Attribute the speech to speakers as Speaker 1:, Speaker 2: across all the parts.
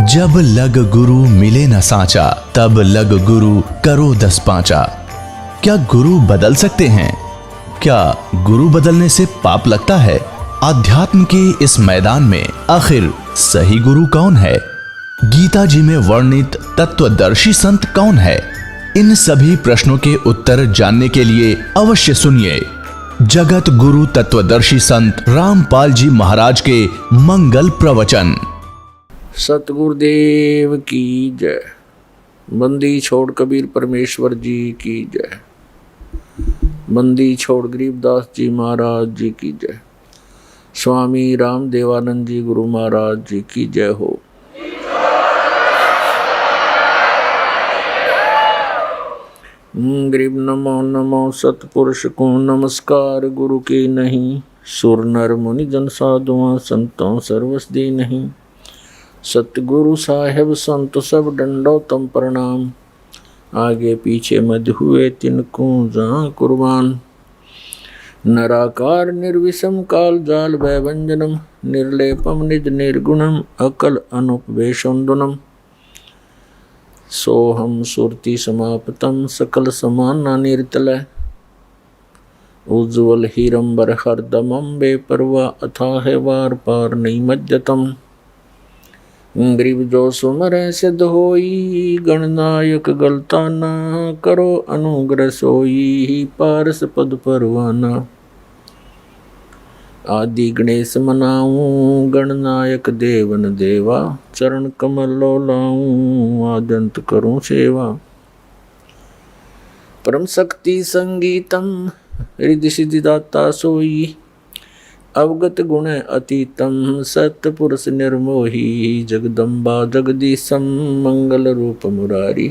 Speaker 1: जब लग गुरु मिले न साचा, तब लग गुरु करो 10 पांचा। क्या गुरु बदल सकते हैं? क्या गुरु बदलने से पाप लगता है? अध्यात्म के इस मैदान में आखिर सही गुरु कौन है? गीता जी में वर्णित तत्वदर्शी संत कौन है? इन सभी प्रश्नों के उत्तर जानने के लिए अवश्य सुनिए जगत गुरु तत्वदर्शी संत रामपाल जी महाराज के मंगल प्रवचन।
Speaker 2: सतगुरुदेव की जय। बंदी छोड़ कबीर परमेश्वर जी की जय। बंदी छोड़ गरीबदास जी महाराज जी की जय। स्वामी राम देवानंद जी गुरु महाराज जी की जय हो। गरीब नमो नमो सतपुरुष को नमस्कार गुरु के नहीं। सुर नर मुनि जन साधुआ संतों सर्वसदी नहीं। सतगुरु साहेब संत सब डंडो तम प्रणाम। आगे पीछे मध हुए तिनको जहाँ कुर्बान। नराकार निर्विषम काल जाल भयभंजनम। निर्लेपम निज निर्गुणम अकल अनुपवेशोन्दुनम। सोहम सुरति समापतम सकल समाना निर्तलय। उज्ज्वल हीरंबर हरदमम बेपरवा अथाह वार पार नहीं मज्जतम। गरीब जो सुमर सिद्ध होई। गणनायक गलता ना करो अनुग्रह सोई। पारस पद परवाना। आदि गणेश मनाऊं गणनायक देवन देवा। चरण कमल लो लाऊं आद्यंत करूं सेवा। परम शक्ति संगीतम हृदय सिद्धि दाता सोई। अवगत गुण अतीतम सत्पुरुष निर्मोही। जगदम्बा जगदीशम मंगल रूप मुरारी।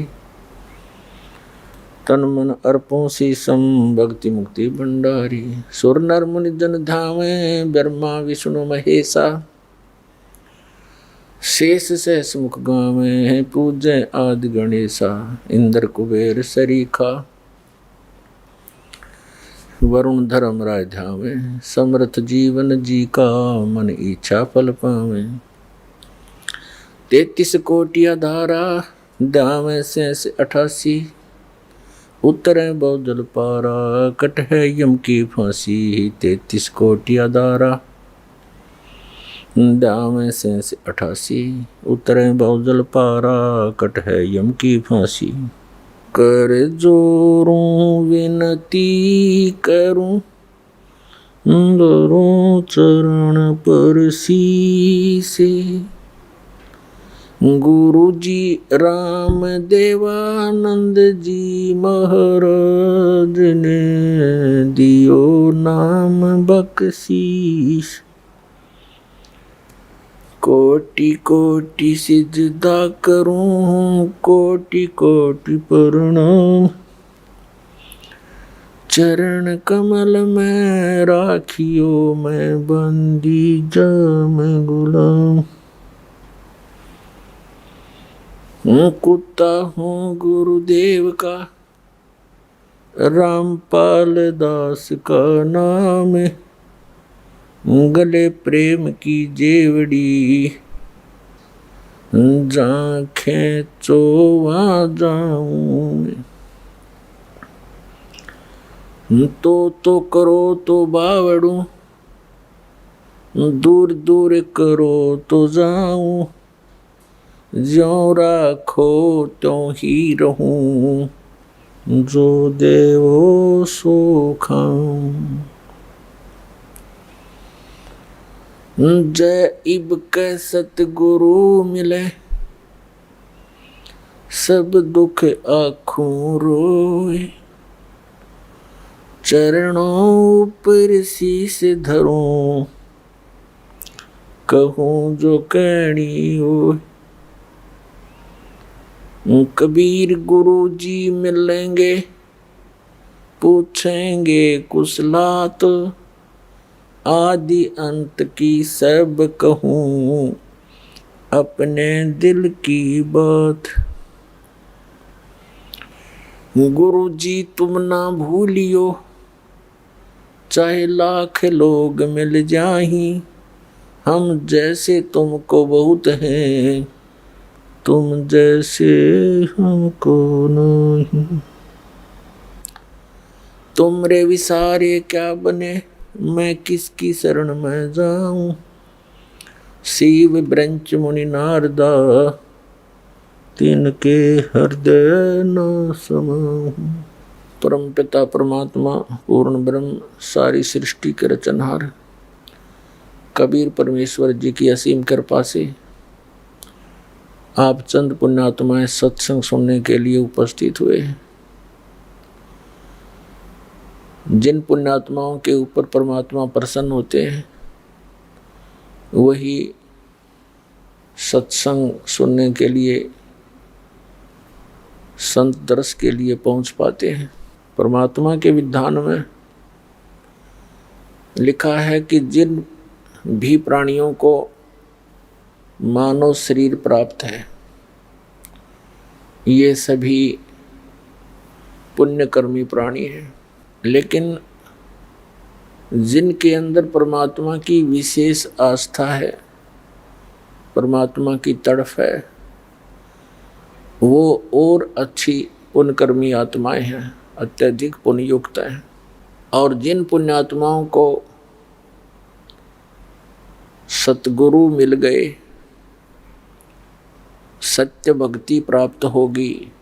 Speaker 2: तन मन अर्पों शीसम भक्ति मुक्ति भंडारी। सुर नर मुनि जन धावे ब्रह्मा विष्णु महेशा। शेष सहस मुख गावे पूजय आदि गणेशा। इंद्र कुबेर सरीखा वरुण धर्म राय ध्यावे। समर्थ जीवन जी का मन इच्छा फल पावे। 33 कोटि धारा दावे से 88। उतरे बहुजल पारा कट है यम की फांसी। 33 कोटि धारा दावे से 88। उतरे बहुजल पारा कट है यम की फांसी। कर जोरूं विनती करूं दरों चरण पर शीसे। गुरु जी राम देवानंद जी महाराज ने दियो नाम बख्शीश। कोटि कोटि सिजदा करूं कोटि कोटि प्रणाम। चरण कमल में राखियो मैं बंदी जाम गुलाम। कुत्ता हूँ गुरुदेव का रामपाल दास का नाम। गले प्रेम की जेवड़ी जहाँ खेचो वहाँ जाऊं। तो करो तो बावड़ू दूर दूर करो तो जाऊं। ज्यों राखो त्यों ही रहूं जो देवो सो खाऊं। जय इब के सतगुरु मिले सब दुख आँखों रोए। चरणों पर शीस धरूं कहूँ जो कहनी हो। कबीर गुरु जी मिलेंगे पूछेंगे कुशलात। आदि अंत की सब कहूँ अपने दिल की बात। गुरु जी तुम ना भूलियो चाहे लाख लोग मिल जाहीं। हम जैसे तुमको बहुत हैं तुम जैसे हमको नहीं। तुमरे विसारे क्या बने, मैं किसकी शरण में जाऊं। शिव ब्रंच मुनि नारदा, तिनके हृदय न समाऊं। परम पिता परमात्मा पूर्ण ब्रह्म, सारी सृष्टि के रचनहार कबीर परमेश्वर जी की असीम कृपा से आप चंद पुण्यात्माएं सत्संग सुनने के लिए उपस्थित हुए हैं। जिन पुण्यात्माओं के ऊपर परमात्मा प्रसन्न होते हैं वही सत्संग सुनने के लिए, संत दर्श के लिए पहुंच पाते हैं। परमात्मा के विधान में लिखा है कि जिन भी प्राणियों को मानव शरीर प्राप्त है ये सभी पुण्यकर्मी प्राणी हैं, लेकिन जिनके अंदर परमात्मा की विशेष आस्था है, परमात्मा की तड़फ है, वो और अच्छी पुण्यकर्मी आत्माएं हैं, अत्यधिक पुण्ययुक्त हैं। और जिन पुण्यात्माओं को सतगुरु मिल गए, सत्य भक्ति प्राप्त होगी,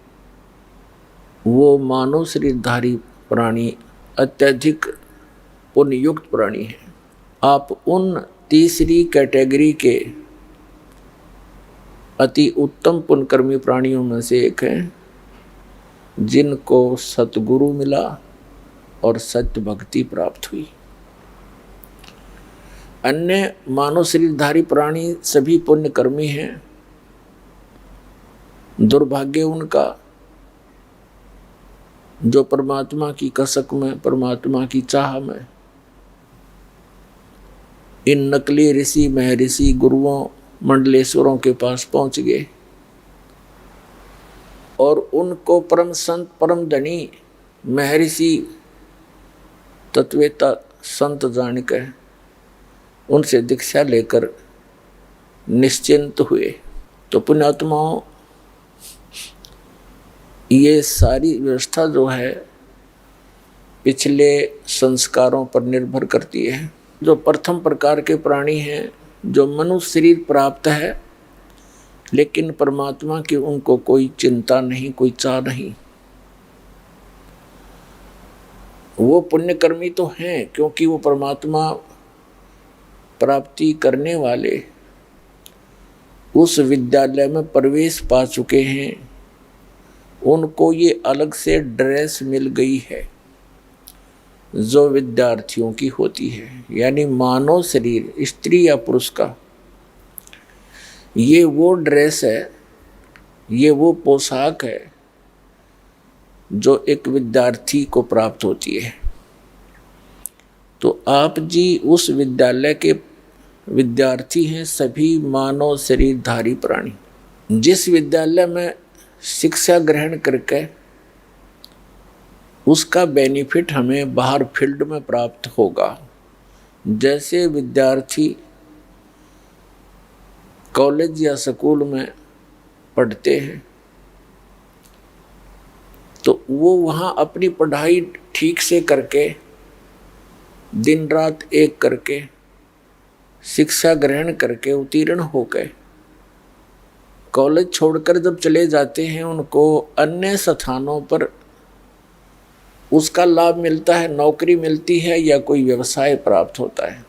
Speaker 2: वो मानव शरीरधारी प्राणी अत्यधिक पुण्ययुक्त प्राणी हैं। आप उन तीसरी कैटेगरी के अति उत्तम पुण्यकर्मी प्राणियों में से एक हैं जिनको सतगुरु मिला और सत्य भक्ति प्राप्त हुई। अन्य मानव शरीरधारी प्राणी सभी पुण्यकर्मी हैं। दुर्भाग्य उनका जो परमात्मा की कसक में, परमात्मा की चाह में इन नकली ऋषि महर्षि गुरुओं मंडलेश्वरों के पास पहुंच गए और उनको परम संत परम धनी महर्षि तत्वेता संत जानकर उनसे दीक्षा लेकर निश्चिंत हुए। तो पुण्यात्माओं, ये सारी व्यवस्था जो है पिछले संस्कारों पर निर्भर करती है। जो प्रथम प्रकार के प्राणी हैं, जो मनुष्य शरीर प्राप्त है लेकिन परमात्मा की उनको कोई चिंता नहीं, कोई चाह नहीं, वो पुण्यकर्मी तो हैं क्योंकि वो परमात्मा प्राप्ति करने वाले उस विद्यालय में प्रवेश पा चुके हैं। उनको ये अलग से ड्रेस मिल गई है जो विद्यार्थियों की होती है, यानी मानव शरीर स्त्री या पुरुष का ये वो ड्रेस है, ये वो पोशाक है जो एक विद्यार्थी को प्राप्त होती है। तो आप जी उस विद्यालय के विद्यार्थी हैं, सभी मानव शरीरधारी प्राणी। जिस विद्यालय में शिक्षा ग्रहण करके उसका बेनिफिट हमें बाहर फील्ड में प्राप्त होगा। जैसे विद्यार्थी कॉलेज या स्कूल में पढ़ते हैं तो वो वहाँ अपनी पढ़ाई ठीक से करके दिन रात एक करके शिक्षा ग्रहण करके उत्तीर्ण हो गए, कॉलेज छोड़कर जब चले जाते हैं उनको अन्य स्थानों पर उसका लाभ मिलता है, नौकरी मिलती है या कोई व्यवसाय प्राप्त होता है।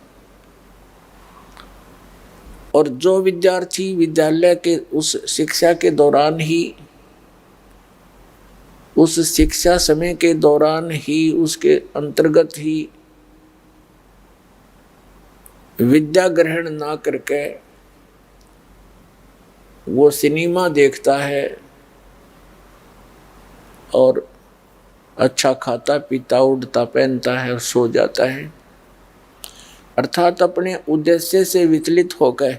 Speaker 2: और जो विद्यार्थी विद्यालय के उस शिक्षा के दौरान ही, उस शिक्षा समय के दौरान ही, उसके अंतर्गत ही विद्या ग्रहण ना करके वो सिनेमा देखता है और अच्छा खाता पीता उड़ता पहनता है और सो जाता है, अर्थात अपने उद्देश्य से विचलित हो गए।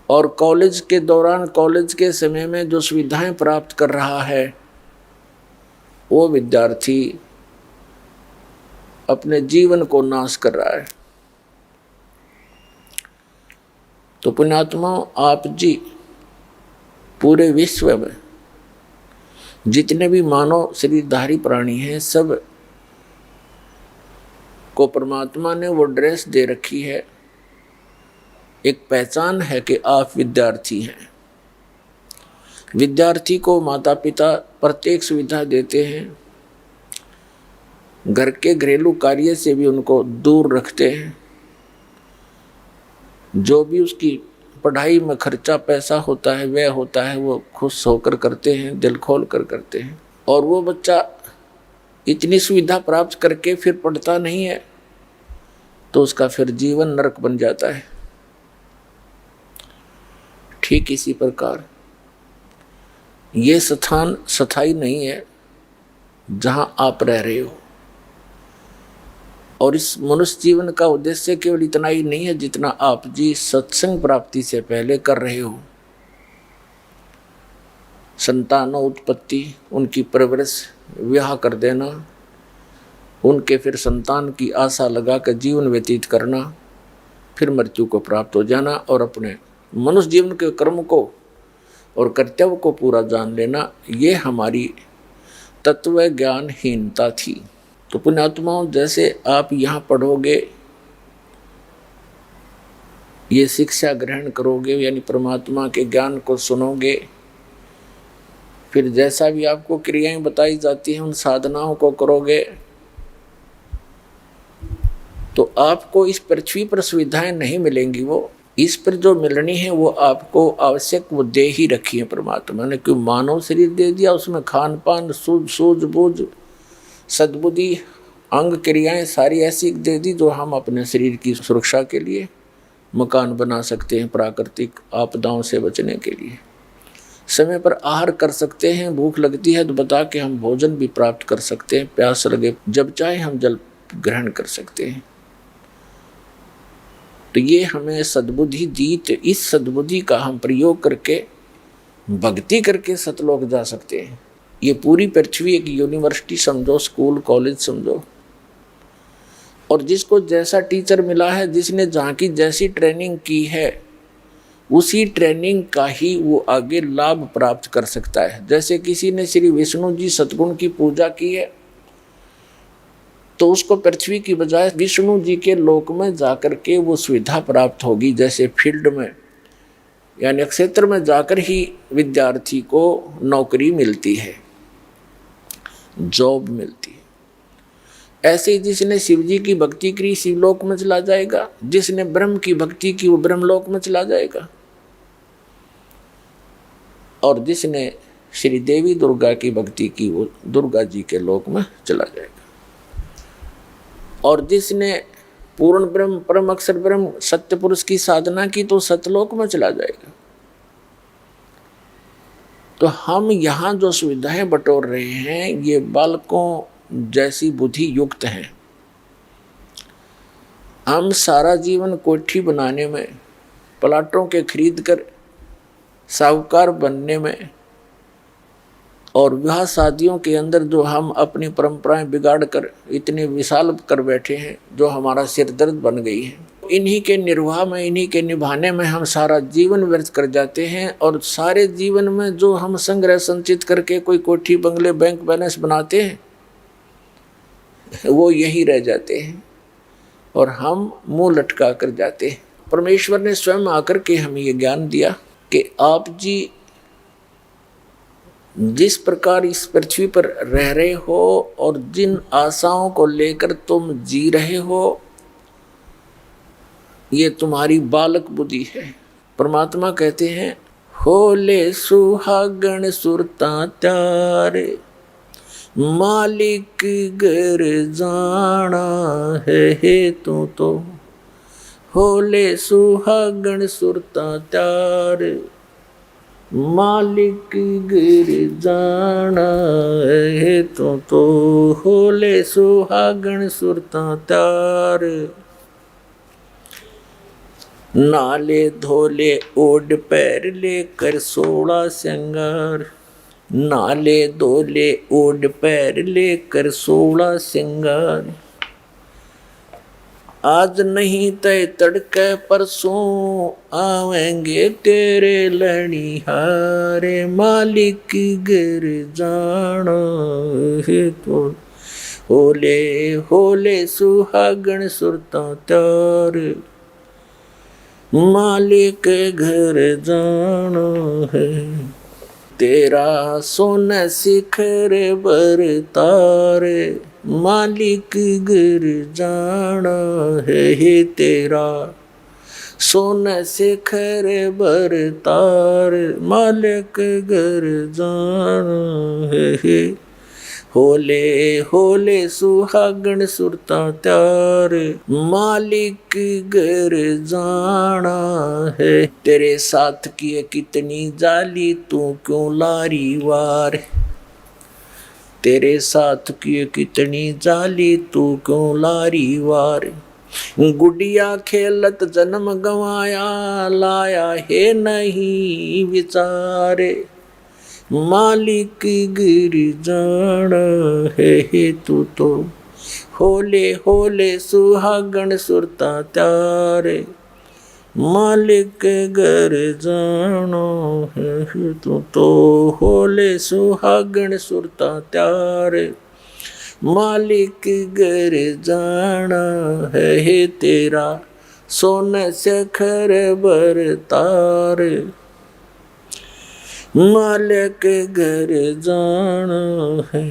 Speaker 2: और कॉलेज के दौरान, कॉलेज के समय में जो सुविधाएं प्राप्त कर रहा है वो विद्यार्थी अपने जीवन को नाश कर रहा है। तो पुण्यात्माओं, आप जी पूरे विश्व में जितने भी मानव शरीरधारी प्राणी हैं सब को परमात्मा ने वो ड्रेस दे रखी है, एक पहचान है कि आप विद्यार्थी हैं। विद्यार्थी को माता पिता प्रत्येक सुविधा देते हैं, घर के घरेलू कार्य से भी उनको दूर रखते हैं, जो भी उसकी पढ़ाई में खर्चा पैसा होता है वह होता है वो खुश होकर करते हैं, दिल खोल कर करते हैं। और वो बच्चा इतनी सुविधा प्राप्त करके फिर पढ़ता नहीं है तो उसका फिर जीवन नरक बन जाता है। ठीक इसी प्रकार ये स्थान स्थायी नहीं है जहां आप रह रहे हो, और इस मनुष्य जीवन का उद्देश्य केवल इतना ही नहीं है जितना आप जी सत्संग प्राप्ति से पहले कर रहे हो। संतानों उत्पत्ति, उनकी परवरिश, विवाह कर देना, उनके फिर संतान की आशा लगाकर जीवन व्यतीत करना, फिर मृत्यु को प्राप्त हो जाना और अपने मनुष्य जीवन के कर्म को और कर्तव्य को पूरा जान लेना, ये हमारी तत्व ज्ञानहीनता थी। तो पुण्यात्माओं, जैसे आप यहाँ पढ़ोगे, ये शिक्षा ग्रहण करोगे यानी परमात्मा के ज्ञान को सुनोगे, फिर जैसा भी आपको क्रियाएं बताई जाती हैं उन साधनाओं को करोगे, तो आपको इस पृथ्वी पर सुविधाएं नहीं मिलेंगी। वो इस पर जो मिलनी है वो आपको आवश्यक वो दे ही रखी है परमात्मा ने। क्यों मानव शरीर दे दिया, उसमें खान पान, सूझबूझ, सद्बुद्धि, अंग क्रियाएं सारी ऐसी दे दी जो हम अपने शरीर की सुरक्षा के लिए मकान बना सकते हैं, प्राकृतिक आपदाओं से बचने के लिए समय पर आहार कर सकते हैं, भूख लगती है तो बता के हम भोजन भी प्राप्त कर सकते हैं, प्यास लगे जब चाहे हम जल ग्रहण कर सकते हैं। तो ये हमें सद्बुद्धि दी, तो इस सद्बुद्धि का हम प्रयोग करके भक्ति करके सतलोक जा सकते हैं। ये पूरी पृथ्वी एक यूनिवर्सिटी समझो, स्कूल कॉलेज समझो, और जिसको जैसा टीचर मिला है, जिसने जहाँ की जैसी ट्रेनिंग की है, उसी ट्रेनिंग का ही वो आगे लाभ प्राप्त कर सकता है। जैसे किसी ने श्री विष्णु जी सतगुण की पूजा की है तो उसको पृथ्वी की बजाय विष्णु जी के लोक में जाकर के वो सुविधा प्राप्त होगी। जैसे फील्ड में यानी क्षेत्र में जाकर ही विद्यार्थी को नौकरी मिलती है, जॉब मिलती है। ऐसे ही जिसने शिव जी की भक्ति की शिवलोक में चला जाएगा, जिसने ब्रह्म की भक्ति की वो ब्रह्मलोक में चला जाएगा, और जिसने श्री देवी दुर्गा की भक्ति की वो दुर्गा जी के लोक में चला जाएगा, और जिसने पूर्ण ब्रह्म परम अक्षर ब्रह्म सत्य पुरुष की साधना की तो सतलोक में चला जाएगा। तो हम यहाँ जो सुविधाएं बटोर रहे हैं ये बालकों जैसी बुद्धि युक्त हैं। हम सारा जीवन कोठी बनाने में, प्लाटों के खरीद कर साहूकार बनने में, और विवाह शादियों के अंदर जो हम अपनी परंपराएं बिगाड़ कर इतने विशाल कर बैठे हैं जो हमारा सिर दर्द बन गई है, इन्हीं के निर्वाह में, इन्हीं के निभाने में हम सारा जीवन व्यर्थ कर जाते हैं। और सारे जीवन में जो हम संग्रह संचित करके कोई कोठी बंगले बैंक बैलेंस बनाते हैं वो यही रह जाते हैं और हम मुंह लटका कर जाते हैं। परमेश्वर ने स्वयं आकर के हमें ये ज्ञान दिया कि आप जी जिस प्रकार इस पृथ्वी पर रह रहे हो और जिन आशाओं को लेकर तुम जी रहे हो, ये तुम्हारी बालक बुद्धि है। परमात्मा कहते हैं, होले सुहागण सुरता त्यारे, मालिक घर जाना है तो होले सुहागण सुरता त्यारे, मालिक गिर जाना है तो होले सुहागण सुरता तार, नाले धोले ओढ़ पैर लेकर सोड़ा श्रृंगार, नाले धोले ओढ़ पैर लेकर सोड़ा श्रृंगार, आज नहीं तय तड़के परसों आवेंगे तेरे लड़िहारे, मालिक गिर जाना है तो होले होले सुहागण सुरता त्यार, मालिक घर जाना है। तेरा सोन शिखर बर तारे, मालिक गिर जाना है। तेरा सोन शिखर बर तार, मालिक गिर जाना है। होले होले सुहागण सुरता त्यार, मालिक घर जाना है। तेरे साथ की कितनी जाली तू क्यों लारी वार, तेरे साथ की कितनी जाली तू क्यों लारी वार। गुड़िया खेलत जन्म गवाया, लाया है नहीं विचारे, मालिक गिर जाना है तू तो होले होले सुहागण सुरता त्यारे, मालिक घर जाना है तू तो होले सुहागण सुरता त्यारे, मालिक घर जाना है। तेरा सोन शिखर बर तार, मालिक घर जाना है।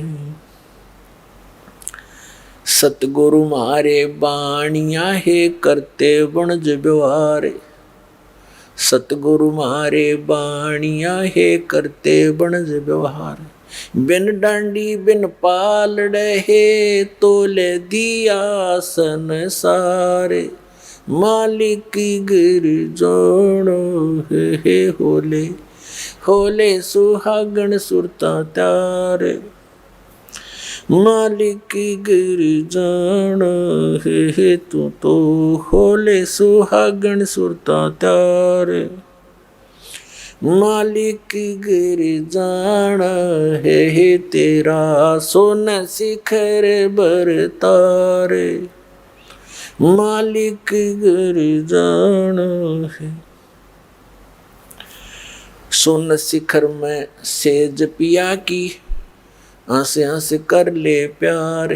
Speaker 2: सतगुरु मारे बाणिया है करते वणज व्यवहार, सतगुरु मारे बाणिया है करते वणज व्यवहार। बिन डांडी बिन पालड़े है तोले दिया संसारे, मालिक गिर जाना है। होले होले सुहागण सुरता त्यारे, मालिक गिर जाना है तू तो होले सुहागण सुरता त्यारे, मालिक गिर जाना है। तेरा सोन शिखर बर तारे, मालिक गिर जाना है। सोन शिखर में सेज पिया की, हंस हंस कर ले प्यार।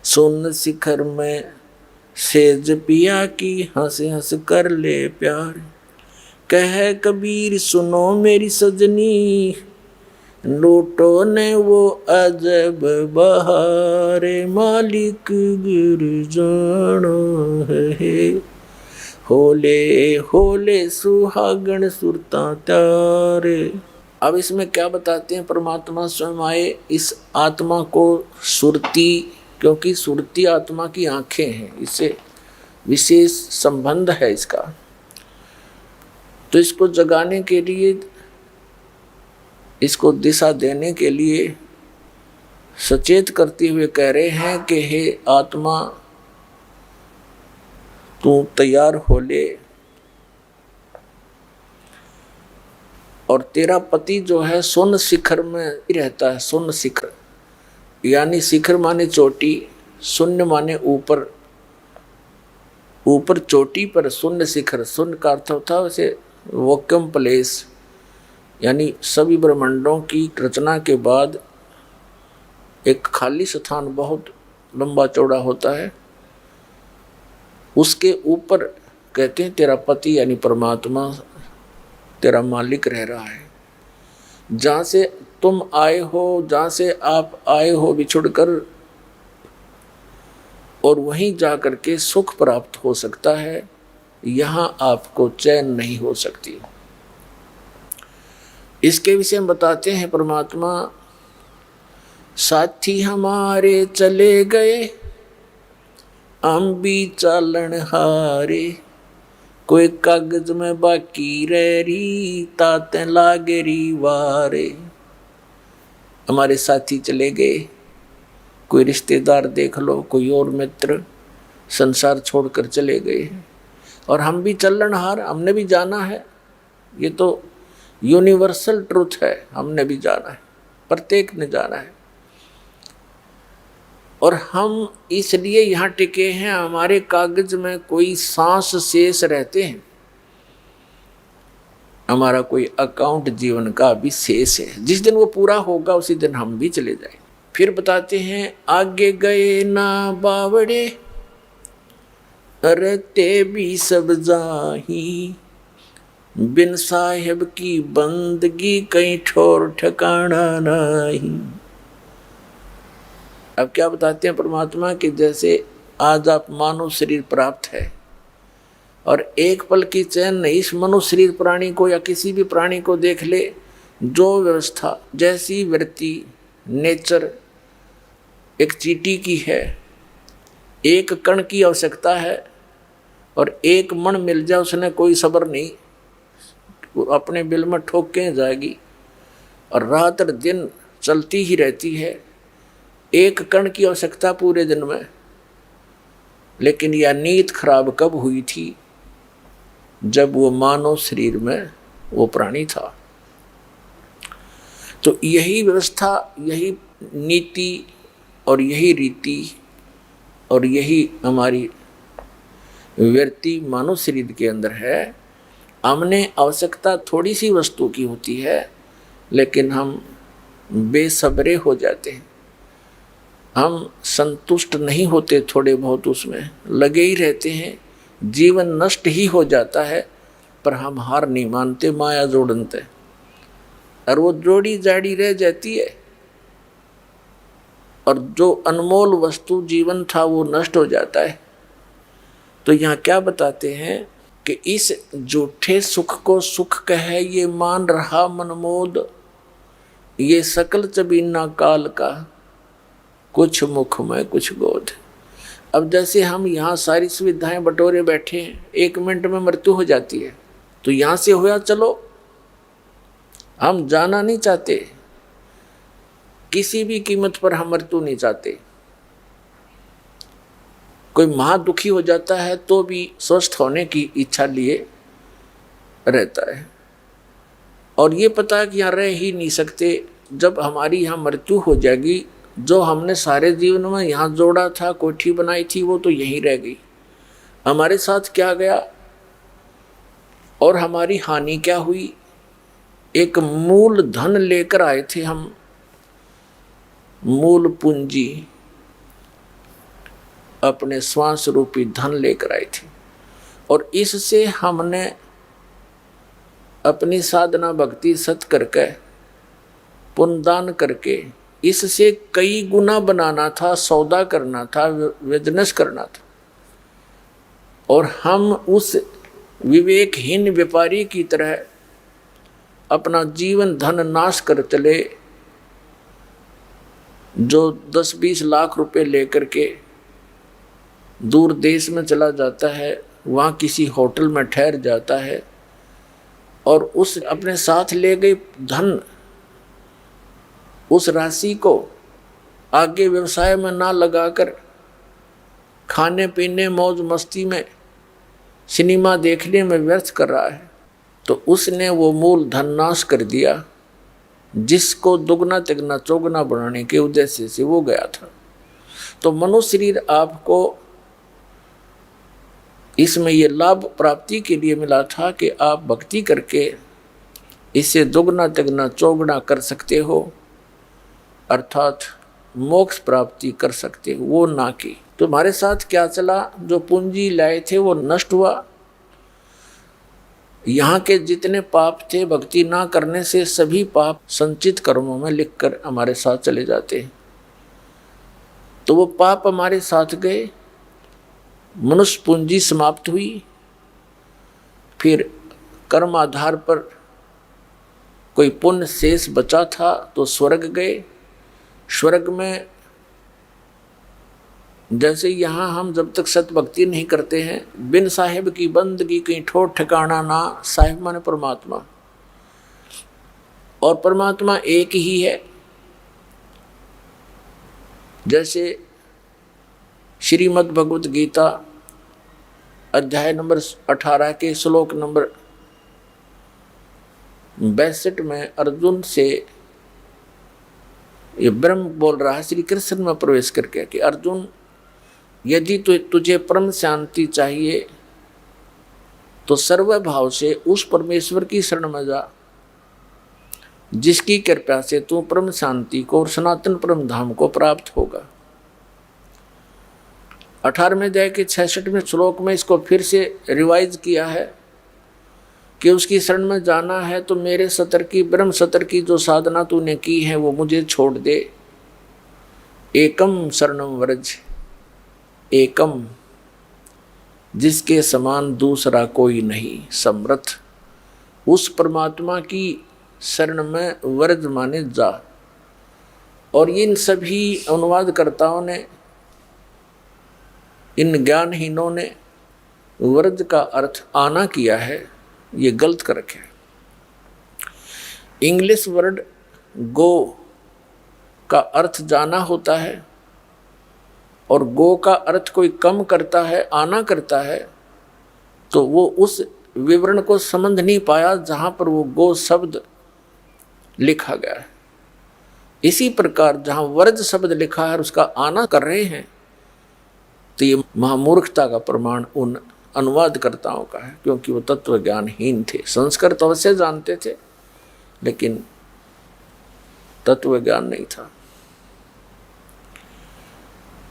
Speaker 2: सोन शिखर में सेज पिया की, हंस हंस कर ले प्यार। कह कबीर सुनो मेरी सजनी, लूटो ने वो अजब बहारे, मालिक गिर जाना है। होले होले सुहागण सुरता त्यारे। अब इसमें क्या बताते हैं, परमात्मा स्वयं आए इस आत्मा को सुरती, क्योंकि सुरती आत्मा की आंखें हैं, इससे विशेष संबंध है इसका। तो इसको जगाने के लिए, इसको दिशा देने के लिए सचेत करते हुए कह रहे हैं कि हे आत्मा तू तैयार हो ले, और तेरा पति जो है सोन शिखर में रहता है। सोन शिखर यानी शिखर माने चोटी, शून्य माने ऊपर, ऊपर चोटी पर शून्य शिखर। शून्य का अर्थ होता है वैसे वैक्यूम प्लेस, यानी सभी ब्रह्मांडों की रचना के बाद एक खाली स्थान बहुत लंबा चौड़ा होता है, उसके ऊपर कहते हैं तेरा पति यानी परमात्मा तेरा मालिक रह रहा है। जहाँ से तुम आए हो, जहाँ से आप आए हो बिछुड़कर, और वहीं जा कर के सुख प्राप्त हो सकता है, यहाँ आपको चैन नहीं हो सकती। इसके विषय में बताते हैं परमात्मा, साथी हमारे चले गए हम भी चालन हारे, कोई कागज में बाकी रह री ताते लागे री वारे। हमारे साथी चले गए, कोई रिश्तेदार देख लो, कोई और मित्र संसार छोड़कर चले गए, और हम भी चलन हार, हमने भी जाना है। ये तो यूनिवर्सल ट्रुथ है, हमने भी जाना है, प्रत्येक ने जाना है। और हम इसलिए यहाँ टिके हैं, हमारे कागज में कोई सांस शेष रहते हैं, हमारा कोई अकाउंट जीवन का अभी शेष है। जिस दिन वो पूरा होगा उसी दिन हम भी चले जाएंगे। फिर बताते हैं, आगे गए ना बावड़े रहते भी सब जाही, बिन साहेब की बंदगी कहीं ठोर ठिकाना नहीं। अब क्या बताते हैं परमात्मा कि जैसे आज आप मानव शरीर प्राप्त है और एक पल की चैन नहीं इस मनुष्य शरीर प्राणी को या किसी भी प्राणी को देख ले, जो व्यवस्था जैसी वृत्ति नेचर एक चींटी की है, एक कण की आवश्यकता है और एक मन मिल जाए उसने कोई सब्र नहीं, वो अपने बिल में ठोक के जाएगी और रात दिन चलती ही रहती है। एक कण की आवश्यकता पूरे दिन में। लेकिन यह नीयत खराब कब हुई थी? जब वो मानव शरीर में वो प्राणी था। तो यही व्यवस्था, यही नीति और यही रीति और यही हमारी वृत्ति मानव शरीर के अंदर है। हमने आवश्यकता थोड़ी सी वस्तु की होती है, लेकिन हम बेसब्रे हो जाते हैं, हम संतुष्ट नहीं होते, थोड़े बहुत उसमें लगे ही रहते हैं, जीवन नष्ट ही हो जाता है, पर हम हार नहीं मानते, माया जोड़नते, और वो जोड़ी जाड़ी रह जाती है और जो अनमोल वस्तु जीवन था वो नष्ट हो जाता है। तो यहाँ क्या बताते हैं कि इस झूठे सुख को सुख कहे ये मान रहा मनमोद, ये सकल चबीना काल का, कुछ मुख में कुछ गोद। अब जैसे हम यहाँ सारी सुविधाएं बटोरे बैठे हैं, 1 मिनट में मृत्यु हो जाती है, तो यहाँ से होया चलो, हम जाना नहीं चाहते, किसी भी कीमत पर हम मृत्यु नहीं चाहते। कोई महादुखी हो जाता है तो भी स्वस्थ होने की इच्छा लिए रहता है, और ये पता है कि यहाँ रह ही नहीं सकते। जब हमारी यहाँ मृत्यु हो जाएगी, जो हमने सारे जीवन में यहाँ जोड़ा था, कोठी बनाई थी, वो तो यहीं रह गई। हमारे साथ क्या गया और हमारी हानि क्या हुई? एक मूल धन लेकर आए थे हम, मूल पूंजी, अपने श्वास रूपी धन लेकर आए थे, और इससे हमने अपनी साधना भक्ति सत करके पुण्यदान करके इससे कई गुना बनाना था, सौदा करना था, बिजनेस करना था, और हम उस विवेकहीन व्यापारी की तरह अपना जीवन धन नाश कर चले, जो 10-20 लाख रुपए लेकर के दूर देश में चला जाता है, वहाँ किसी होटल में ठहर जाता है और उस अपने साथ ले गए धन, उस राशि को आगे व्यवसाय में ना लगाकर खाने पीने मौज मस्ती में सिनेमा देखने में व्यर्थ कर रहा है, तो उसने वो मूल धन नाश कर दिया, जिसको दुगना तिगना चौगुना बनाने के उद्देश्य से वो गया था। तो मनुष्य शरीर आपको इसमें ये लाभ प्राप्ति के लिए मिला था कि आप भक्ति करके इसे दुगना तिगना चौगुना कर सकते हो, अर्थात मोक्ष प्राप्ति कर सकते हो, वो ना की। तो हमारे साथ क्या चला? जो पूंजी लाए थे वो नष्ट हुआ। यहाँ के जितने पाप थे, भक्ति ना करने से सभी पाप संचित कर्मों में लिखकर हमारे साथ चले जाते हैं। तो वो पाप हमारे साथ गए, मनुष्य पूंजी समाप्त हुई। फिर कर्म आधार पर कोई पुण्य शेष बचा था तो स्वर्ग गए। स्वर्ग में जैसे यहाँ हम जब तक सत भक्ति नहीं करते हैं, बिन साहिब की बंदगी कहीं ठोर ठिकाना ना। साहिब माने परमात्मा, और परमात्मा एक ही है। जैसे श्रीमद् भगवत गीता अध्याय नंबर 18 के श्लोक नंबर 62 में अर्जुन से ये ब्रह्म बोल रहा है श्री कृष्ण में प्रवेश करके कि अर्जुन, यदि तुझे परम शांति चाहिए तो सर्वभाव से उस परमेश्वर की शरण में जा जिसकी कृपा से तू परम शांति को और सनातन परम धाम को प्राप्त होगा। 18वें अध्याय के 66वें श्लोक में इसको फिर से रिवाइज किया है कि उसकी शरण में जाना है तो मेरे सतर की, ब्रह्म सतर की जो साधना तूने की है वो मुझे छोड़ दे। एकम शरणम व्रज, एकम जिसके समान दूसरा कोई नहीं, समर्थ उस परमात्मा की शरण में व्रज माने जा। और इन सभी अनुवादकर्ताओं ने, इन ज्ञानहीनों ने व्रज का अर्थ आना किया है, ये गलत कर रखे। इंग्लिश वर्ड गो का अर्थ जाना होता है और गो का अर्थ कोई कम करता है, आना करता है, तो वो उस विवरण को समझ नहीं पाया जहां पर वो गो शब्द लिखा गया है। इसी प्रकार जहां वर्ज शब्द लिखा है और उसका आना कर रहे हैं, तो ये महामूर्खता का प्रमाण उन अनुवादकर्ताओं का है, क्योंकि वो तत्व ज्ञानहीन थे। संस्कृत अवश्य जानते थे लेकिन तत्व ज्ञान नहीं था।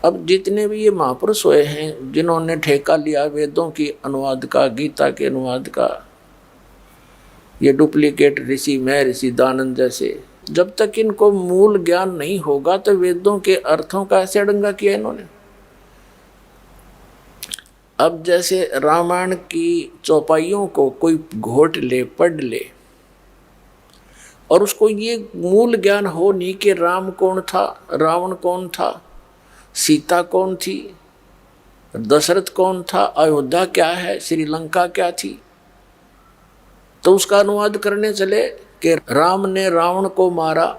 Speaker 2: अब जितने भी ये महापुरुष हुए हैं जिन्होंने ठेका लिया वेदों की अनुवाद का, गीता के अनुवाद का, ये डुप्लीकेट ऋषि महर्षि दानंद जैसे, जब तक इनको मूल ज्ञान नहीं होगा तो वेदों के अर्थों का ऐसे अड़ंगा किया इन्होंने। अब जैसे रामायण की चौपाइयों को कोई घोट ले, पढ़ ले और उसको ये मूल ज्ञान हो नहीं कि राम कौन था, रावण कौन था, सीता कौन थी, दशरथ कौन था, अयोध्या क्या है, श्रीलंका क्या थी, तो उसका अनुवाद करने चले कि राम ने रावण को मारा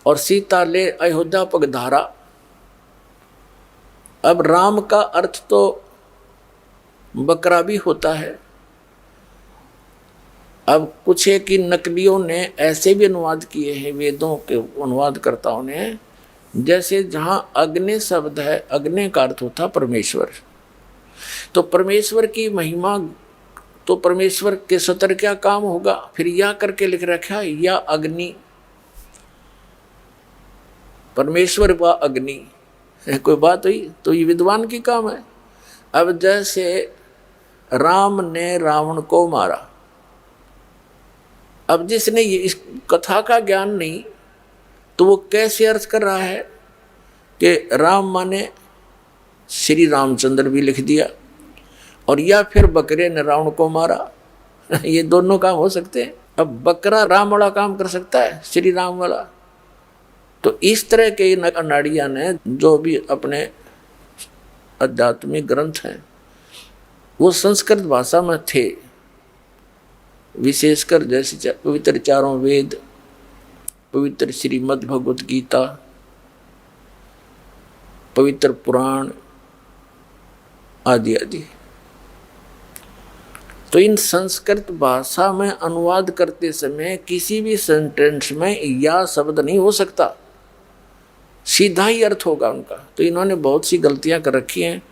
Speaker 2: और सीता ले अयोध्या पगधारा। अब राम का अर्थ तो बकरा भी होता है। अब कुछ है कि नकलियों ने ऐसे भी अनुवाद किए हैं वेदों के अनुवादकर्ताओं ने, जैसे जहां अग्नि शब्द है, अग्नि का अर्थ होता परमेश्वर, तो परमेश्वर की महिमा, तो परमेश्वर के सतर क्या काम होगा, फिर या करके लिख रखा है या अग्नि, परमेश्वर व अग्नि, कोई बात हुई, तो ये विद्वान की काम है। अब जैसे राम ने रावण को मारा, अब जिसने ये इस कथा का ज्ञान नहीं तो वो कैसे अर्थ कर रहा है कि राम माने श्री रामचंद्र भी लिख दिया और या फिर बकरे ने रावण को मारा। ये दोनों काम हो सकते हैं। अब बकरा राम वाला काम कर सकता है, श्री राम वाला। तो इस तरह के अनाड़िया ने जो भी अपने आध्यात्मिक ग्रंथ हैं वो संस्कृत भाषा में थे, विशेषकर जैसे पवित्र चारों वेद, पवित्र श्रीमद् भगवत गीता, पवित्र पुराण आदि आदि। तो इन संस्कृत भाषा में अनुवाद करते समय किसी भी सेंटेंस में या शब्द नहीं हो सकता, सीधा ही अर्थ होगा उनका। तो इन्होंने बहुत सी गलतियां कर रखी हैं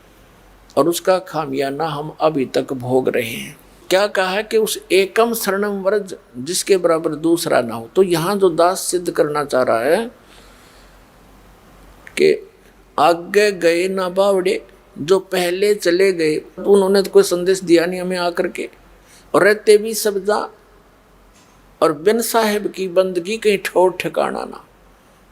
Speaker 2: और उसका खामियाना हम अभी तक भोग रहे हैं। क्या कहा है कि उस एकम शरणम व्रज जिसके बराबर दूसरा ना हो। तो यहाँ जो दास सिद्ध करना चाह रहा है कि आगे गए ना बावड़े, जो पहले चले गए उन्होंने तो कोई संदेश दिया नहीं हमें आकर के, और रहते भी सब जा, और बिन साहेब की बंदगी कहीं ठोर ठिकाना ना,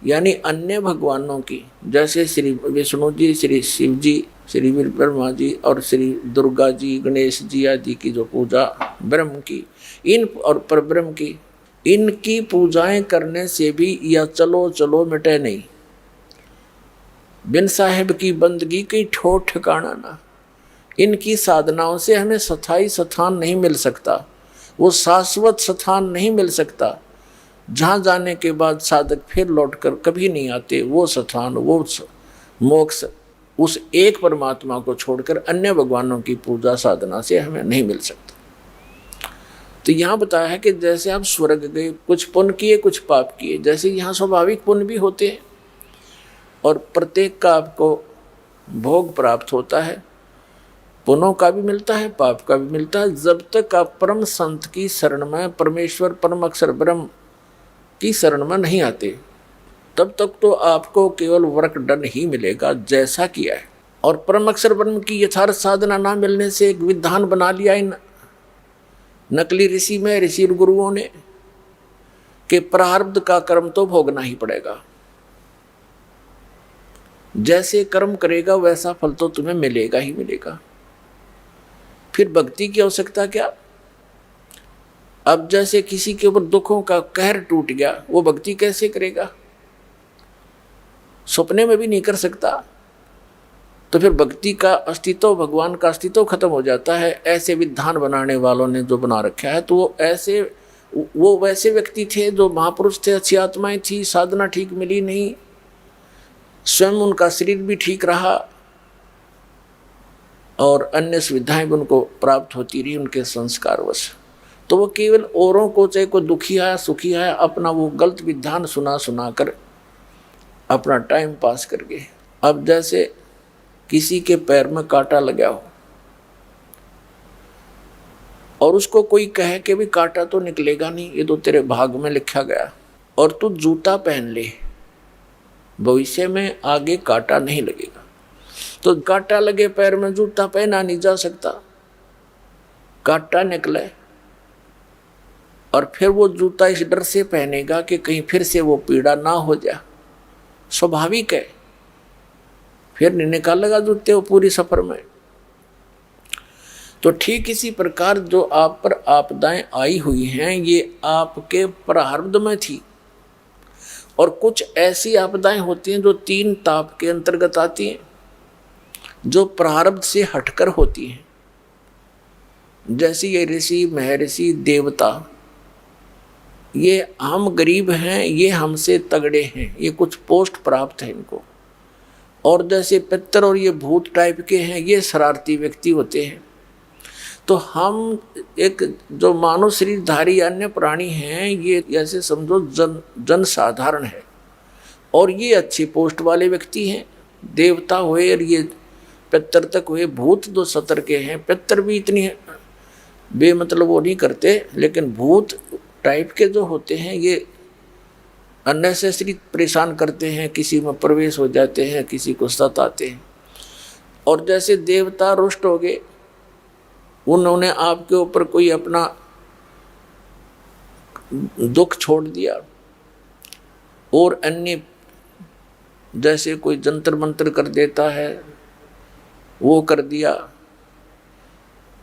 Speaker 2: यानी अन्य भगवानों की, जैसे श्री विष्णु जी, श्री शिव जी, श्री ब्रह्मा जी और श्री दुर्गा जी, गणेश जी आदि की जो पूजा ब्रह्म की, इन और परब्रह्म की, इनकी पूजाएं करने से भी यह चलो चलो मिटे नहीं। बिन साहेब की बंदगी की ठोर ठिकाना ना, इनकी साधनाओं से हमें स्थायी स्थान नहीं मिल सकता, वो शाश्वत स्थान नहीं मिल सकता जहाँ जाने के बाद साधक फिर लौटकर कभी नहीं आते। वो स्थान, वो मोक्ष उस एक परमात्मा को छोड़कर अन्य भगवानों की पूजा साधना से हमें नहीं मिल सकता। तो यहाँ बताया है कि जैसे आप स्वर्ग गए, कुछ पुण्य किए कुछ पाप किए, जैसे यहाँ स्वाभाविक पुण्य भी होते हैं और प्रत्येक का आपको भोग प्राप्त होता है, पुण्यों का भी मिलता है पाप का भी मिलता है। जब तक आप परम संत की शरण में, परमेश्वर परम अक्षर ब्रह्म की शरण में नहीं आते, तब तक तो आपको केवल वर्क डन ही मिलेगा जैसा किया है। और परम अक्षर ब्रह्म की यथार्थ साधना ना मिलने से एक विधान बना लिया इन नकली ऋषि में, ऋषि गुरुओं ने, कि प्रारब्ध का कर्म तो भोगना ही पड़ेगा, जैसे कर्म करेगा वैसा फल तो तुम्हें मिलेगा ही मिलेगा। फिर भक्ति की आवश्यकता क्या? अब जैसे किसी के ऊपर दुखों का कहर टूट गया, वो भक्ति कैसे करेगा? सपने में भी नहीं कर सकता। तो फिर भक्ति का अस्तित्व, भगवान का अस्तित्व खत्म हो जाता है। ऐसे विधान बनाने वालों ने जो बना रखा है, तो वो वैसे व्यक्ति थे जो महापुरुष थे, अच्छी आत्माएं थी, साधना ठीक मिली नहीं, स्वयं उनका शरीर भी ठीक रहा और अन्य सुविधाएं भी उनको प्राप्त होती रही उनके संस्कारवश। तो वो केवल औरों को, चाहे कोई दुखी है सुखी है, अपना वो गलत विधान सुना कर अपना टाइम पास करके। अब जैसे किसी के पैर में कांटा लगा हो और उसको कोई कहे कि भी कांटा तो निकलेगा नहीं, ये तो तेरे भाग में लिखा गया, और तू जूता पहन ले, भविष्य में आगे कांटा नहीं लगेगा। तो कांटा लगे पैर में जूता पहना नहीं जा सकता, कांटा निकले और फिर वो जूता इस डर से पहनेगा कि कहीं फिर से वो पीड़ा ना हो जाए, स्वाभाविक है। फिर नहीं निकालेगा जूते वो पूरी सफर में। तो ठीक इसी प्रकार जो आप पर आपदाएं आई हुई हैं, ये आपके प्रारब्ध में थी। और कुछ ऐसी आपदाएं होती हैं जो 3 ताप के अंतर्गत आती हैं, जो प्रारब्ध से हटकर होती हैं। जैसे ये ऋषि, महर्षि, देवता, ये हम गरीब हैं, ये हमसे तगड़े हैं, ये कुछ पोस्ट प्राप्त है इनको। और जैसे पितर और ये भूत टाइप के हैं, ये शरारती व्यक्ति होते हैं। तो हम एक जो मानव शरीरधारी अन्य प्राणी हैं, ये ऐसे समझो जन साधारण है, और ये अच्छी पोस्ट वाले व्यक्ति हैं। देवता हुए और ये पितर तक हुए, भूत जो सतर के हैं। पितर भी इतनी बेमतलब वो नहीं करते, लेकिन भूत टाइप के जो होते हैं ये अननेसेसरी परेशान करते हैं, किसी में प्रवेश हो जाते हैं, किसी को सताते हैं। और जैसे देवता रुष्ट हो गए, उन्होंने आपके ऊपर कोई अपना दुख छोड़ दिया, और अन्य जैसे कोई जंतर मंत्र कर देता है, वो कर दिया।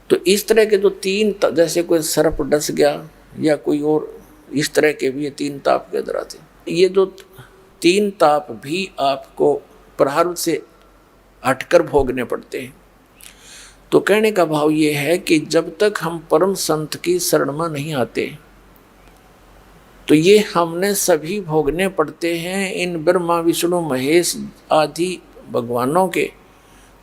Speaker 2: तो इस तरह के जो 3, जैसे कोई सर्प डस गया या कोई और, इस तरह के भी ये 3 ताप के अंदर आते हैं। ये जो 3 ताप भी आपको प्रारब्ध से हटकर भोगने पड़ते हैं। तो कहने का भाव ये है कि जब तक हम परम संत की शरण में नहीं आते, तो ये हमने सभी भोगने पड़ते हैं। इन ब्रह्मा विष्णु महेश आदि भगवानों के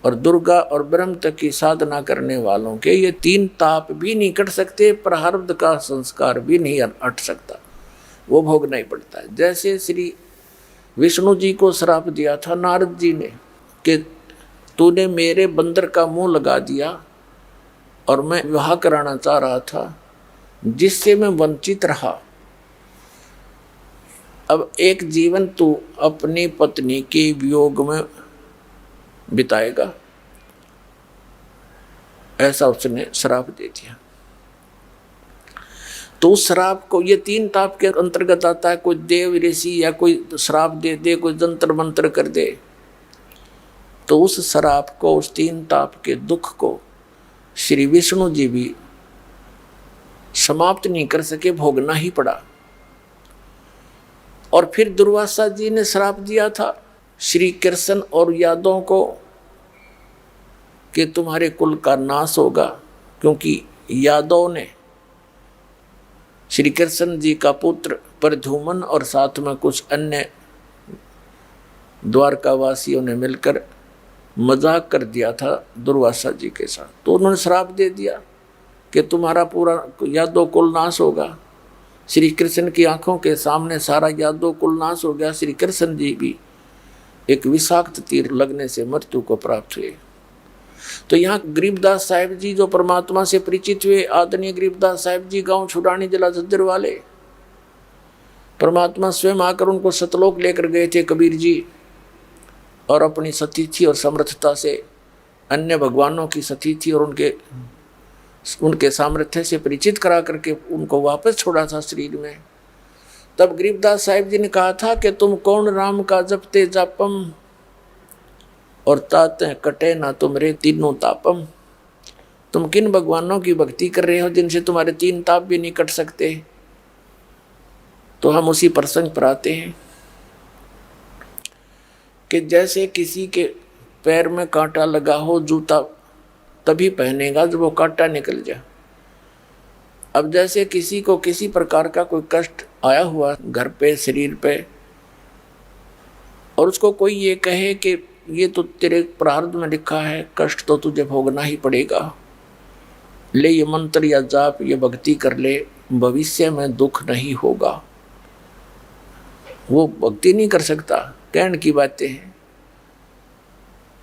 Speaker 2: और दुर्गा और ब्रह्म तक की साधना करने वालों के ये 3 ताप भी नहीं कट सकते, प्रारब्ध का संस्कार भी नहीं हट सकता, वो भोगना ही पड़ता है। जैसे श्री विष्णु जी को श्राप दिया था नारद जी ने कि तूने मेरे बंदर का मुंह लगा दिया और मैं विवाह कराना चाह रहा था, जिससे मैं वंचित रहा। अब एक जीवन तू अपनी पत्नी के वियोग में बिताएगा, ऐसा उसने श्राप दे दिया। तो उस श्राप को, ये 3 ताप के अंतर्गत आता है। कोई देव ऋषि या कोई श्राप दे दे, कोई जंतर मंत्र कर दे, तो उस श्राप को, उस 3 ताप के दुख को श्री विष्णु जी भी समाप्त नहीं कर सके, भोगना ही पड़ा। और फिर दुर्वासा जी ने श्राप दिया था श्री कृष्ण और यादवों को कि तुम्हारे कुल का नाश होगा, क्योंकि यादव ने श्री कृष्ण जी का पुत्र प्रद्युम्न और साथ में कुछ अन्य द्वारकावासियों ने मिलकर मजाक कर दिया था दुर्वासा जी के साथ। तो उन्होंने श्राप दे दिया कि तुम्हारा पूरा यादव कुल नाश होगा। श्री कृष्ण की आंखों के सामने सारा यादव कुल नाश हो गया। श्री कृष्ण जी भी एक विषाक्त तीर लगने से मृत्यु को प्राप्त हुए। तो यहाँ गरीबदास साहिब जी जो परमात्मा से परिचित हुए, आदरणीय गरीबदास साहिब जी गांव छुड़ानी जिला झज्जर वाले, परमात्मा स्वयं आकर उनको सतलोक लेकर गए थे कबीर जी, और अपनी सतीथि और समर्थता से अन्य भगवानों की सतीथि और उनके सामर्थ्य से परिचित करा करके उनको वापस छोड़ा था शरीर में। तब गरीबदास साहिब जी ने कहा था कि तुम कौन राम का जपते जापम, और ताते कटे ना तुमरे तीनों तापम। तुम किन भगवानों की भक्ति कर रहे हो जिनसे तुम्हारे तीन ताप भी नहीं कट सकते। तो हम उसी प्रसंग पर आते हैं कि जैसे किसी के पैर में कांटा लगा हो, जूता तभी पहनेगा जब वो कांटा निकल जाए। अब जैसे किसी को किसी प्रकार का कोई कष्ट आया हुआ घर पे, शरीर पे, और उसको कोई ये कहे कि ये तो तेरे प्रारब्ध में लिखा है, कष्ट तो तुझे भोगना ही पड़ेगा, ले ये मंत्र या जाप, ये भक्ति कर ले, भविष्य में दुख नहीं होगा, वो भक्ति नहीं कर सकता। कहने की बातें हैं।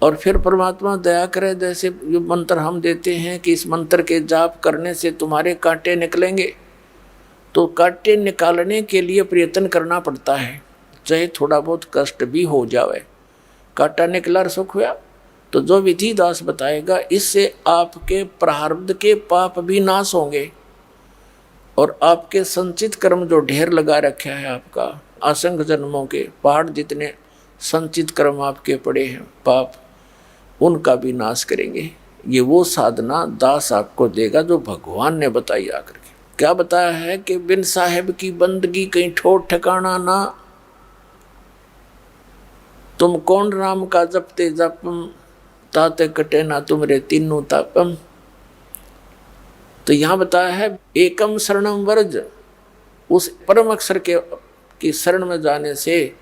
Speaker 2: और फिर परमात्मा दया करे, जैसे ये मंत्र हम देते हैं कि इस मंत्र के जाप करने से तुम्हारे कांटे निकलेंगे, तो कांटे निकालने के लिए प्रयत्न करना पड़ता है, चाहे थोड़ा बहुत कष्ट भी हो जावे। कांटा निकला और सुख हुआ, तो जो विधि दास बताएगा इससे आपके प्रारब्ध के पाप भी नाश होंगे, और आपके संचित कर्म जो ढेर लगा रखा है आपका, असंख्य जन्मों के पहाड़ जितने संचित कर्म आपके पड़े हैं पाप, उनका भी नाश करेंगे। ये वो साधना दास आपको देगा जो भगवान ने बताई आकर के। क्या बताया है कि बिन साहेब की बंदगी कहीं ठोर ठिकाना ना, तुम कौन राम का जपते जपम, ताते कटे ना तुमरे तीनों तापम। तो यहाँ बताया है एकम शरणम वर्ज, उस परम अक्षर की शरण में जाने से,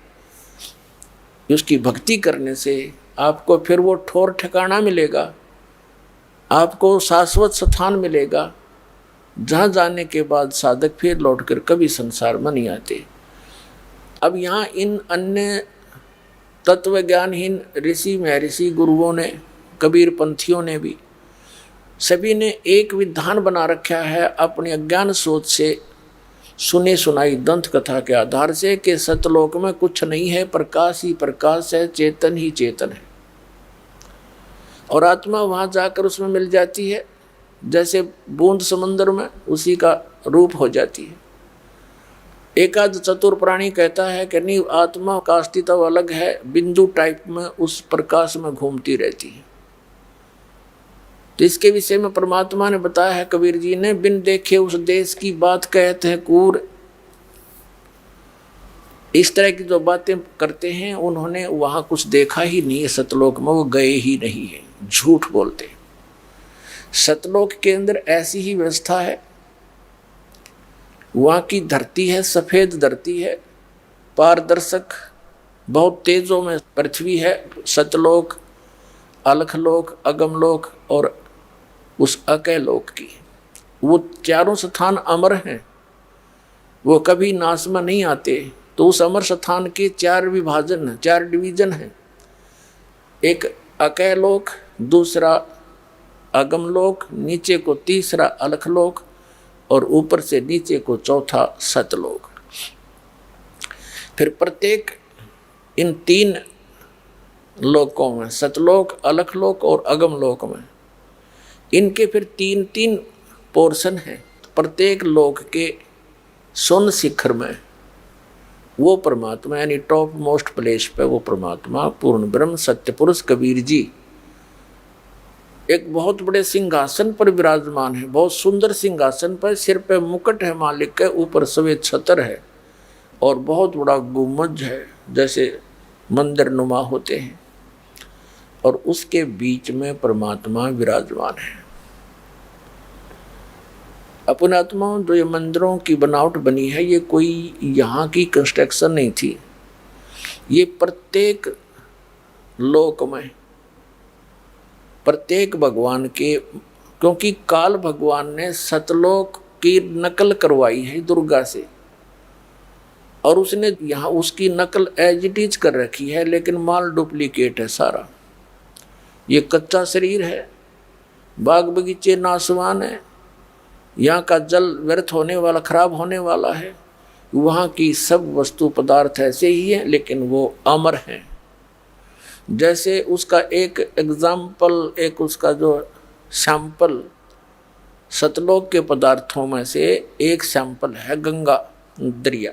Speaker 2: उसकी भक्ति करने से आपको फिर वो ठोर ठिकाना मिलेगा, आपको शाश्वत स्थान मिलेगा, जहाँ जाने के बाद साधक फिर लौटकर कभी संसार में नहीं आते। अब यहाँ इन अन्य तत्व ज्ञानहीन ऋषि महर्षि गुरुओं ने, कबीर पंथियों ने भी, सभी ने एक विधान बना रखा है अपनी अज्ञान सोच से सुनी सुनाई दंत कथा के आधार से कि सतलोक में कुछ नहीं है, प्रकाश ही प्रकाश है, चेतन ही चेतन है, और आत्मा वहाँ जाकर उसमें मिल जाती है, जैसे बूंद समुद्र में उसी का रूप हो जाती है। एकाद चतुर प्राणी कहता है कि नहीं, आत्मा का अस्तित्व अलग है, बिंदु टाइप में उस प्रकाश में घूमती रहती है। तो इसके विषय में परमात्मा ने बताया है, कबीर जी ने, बिन देखे उस देश की बात कहते हैं कूर। इस तरह की जो बातें करते हैं उन्होंने वहां कुछ देखा ही नहीं है, सतलोक में वो गए ही नहीं है, झूठ बोलते। सतलोक के अंदर ऐसी ही व्यवस्था है, वहाँ की धरती है, सफ़ेद धरती है, पारदर्शक, बहुत तेजों में पृथ्वी है। सतलोक, अलखलोक, अगमलोक और उस अकय लोक की, वो चारों स्थान अमर हैं, वो कभी नाश में नहीं आते। तो उस अमर स्थान के चार विभाजन हैं, चार डिवीजन हैं। एक अकय लोक, दूसरा अगमलोक, नीचे को तीसरा अलखलोक, और ऊपर से नीचे को चौथा सतलोक। फिर प्रत्येक इन तीन लोकों में, सतलोक, अलखलोक और अगमलोक में, इनके फिर तीन तीन पोर्शन हैं। प्रत्येक लोक के सुन शिखर में वो परमात्मा, यानी टॉप मोस्ट प्लेस पे वो परमात्मा पूर्ण ब्रह्म सत्य पुरुष कबीर जी एक बहुत बड़े सिंहासन पर विराजमान है, बहुत सुंदर सिंहासन पर, सिर पे मुकुट है मालिक के, ऊपर सफेद छतर है और बहुत बड़ा गुम्बज है जैसे मंदिर नुमा होते हैं, और उसके बीच में परमात्मा विराजमान है। अपने आत्मा जो ये मंदिरों की बनावट बनी है, ये कोई यहाँ की कंस्ट्रक्शन नहीं थी, ये प्रत्येक लोक में, प्रत्येक भगवान के, क्योंकि काल भगवान ने सतलोक की नकल करवाई है दुर्गा से, और उसने यहाँ उसकी नकल एज इट इज कर रखी है, लेकिन माल डुप्लीकेट है सारा। ये कच्चा शरीर है, बाग बगीचे नासवान है, यहाँ का जल व्यर्थ होने वाला, खराब होने वाला है। वहाँ की सब वस्तु पदार्थ ऐसे ही हैं, लेकिन वो अमर हैं। जैसे उसका एक एग्जाम्पल, एक उसका जो सैंपल सतलोक के पदार्थों में से एक सैंपल है गंगा दरिया।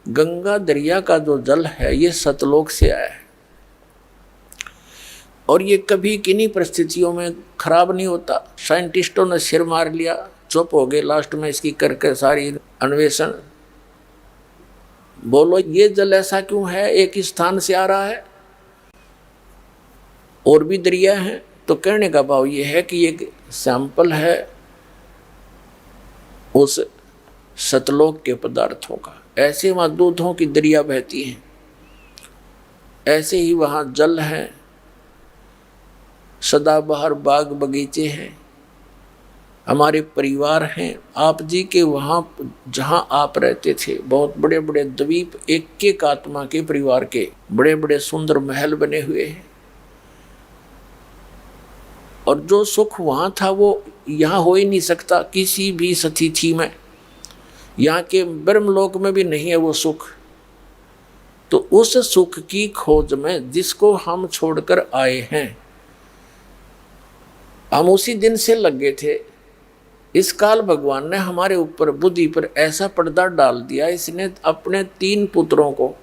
Speaker 2: गंगा दरिया का जो जल है ये सतलोक से आया है, और ये कभी किन्हीं परिस्थितियों में खराब नहीं होता। साइंटिस्टों ने सिर मार लिया, चुप हो गए, लास्ट में इसकी करके सारी अन्वेषण, बोलो ये जल ऐसा क्यों है, एक ही स्थान से आ रहा है, और भी दरिया हैं। तो कहने का भाव ये है कि एक सैंपल है उस सतलोक के पदार्थों का। ऐसे वहाँ दूधों की दरिया बहती हैं, ऐसे ही वहाँ जल है, सदाबहार बाग बगीचे हैं, हमारे परिवार हैं। आप जी के वहाँ जहाँ आप रहते थे बहुत बड़े बड़े द्वीप, एक एक आत्मा के परिवार के बड़े बड़े सुंदर महल बने हुए हैं, और जो सुख वहाँ था वो यहाँ हो ही नहीं सकता किसी भी स्थिति में। यहाँ के ब्रह्मलोक में भी नहीं है वो सुख। तो उस सुख की खोज में जिसको हम छोड़कर आए हैं, हम उसी दिन से लगे थे। इस काल भगवान ने हमारे ऊपर, बुद्धि पर ऐसा पर्दा डाल दिया, इसने अपने 3 पुत्रों को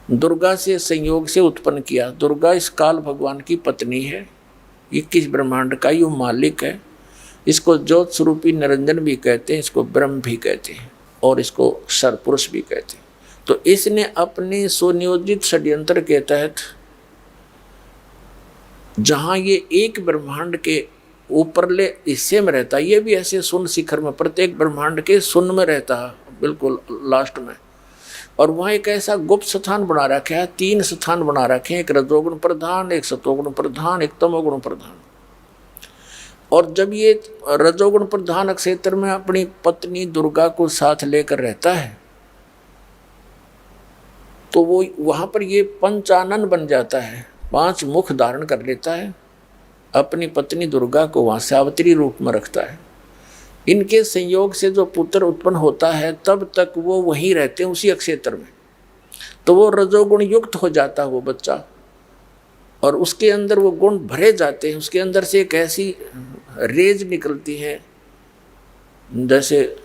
Speaker 2: दुर्गा से संयोग से उत्पन्न किया। दुर्गा इस काल भगवान की पत्नी है, 21 ब्रह्मांड का यो मालिक है। इसको ज्योत स्वरूपी निरंजन भी कहते हैं, इसको ब्रह्म भी कहते हैं, और इसको सरपुरुष भी कहते हैं। तो इसने अपने सुनियोजित षड्यंत्र के तहत, जहाँ ये एक ब्रह्मांड के ऊपरले हिस्से में रहता है, ये भी ऐसे शून्य शिखर में, प्रत्येक ब्रह्मांड के शून्य में रहता है, बिल्कुल लास्ट में। और वहाँ एक ऐसा गुप्त स्थान बना रखा है, 3 स्थान बना रखे हैं, एक रजोगुण प्रधान, एक सतोगुण प्रधान, एक तमोगुण प्रधान। और जब ये रजोगुण प्रधान क्षेत्र में अपनी पत्नी दुर्गा को साथ लेकर रहता है, तो वो वहाँ पर ये पंचानन बन जाता है, 5 मुख धारण कर लेता है, अपनी पत्नी दुर्गा को वहाँ सावित्री रूप में रखता है। इनके संयोग से जो पुत्र उत्पन्न होता है तब तक वो वहीं रहते हैं उसी क्षेत्र में। तो वो रजोगुण युक्त हो जाता है वो बच्चा, और उसके अंदर वो गुण भरे जाते हैं। उसके अंदर से एक ऐसी रेज निकलती है जैसे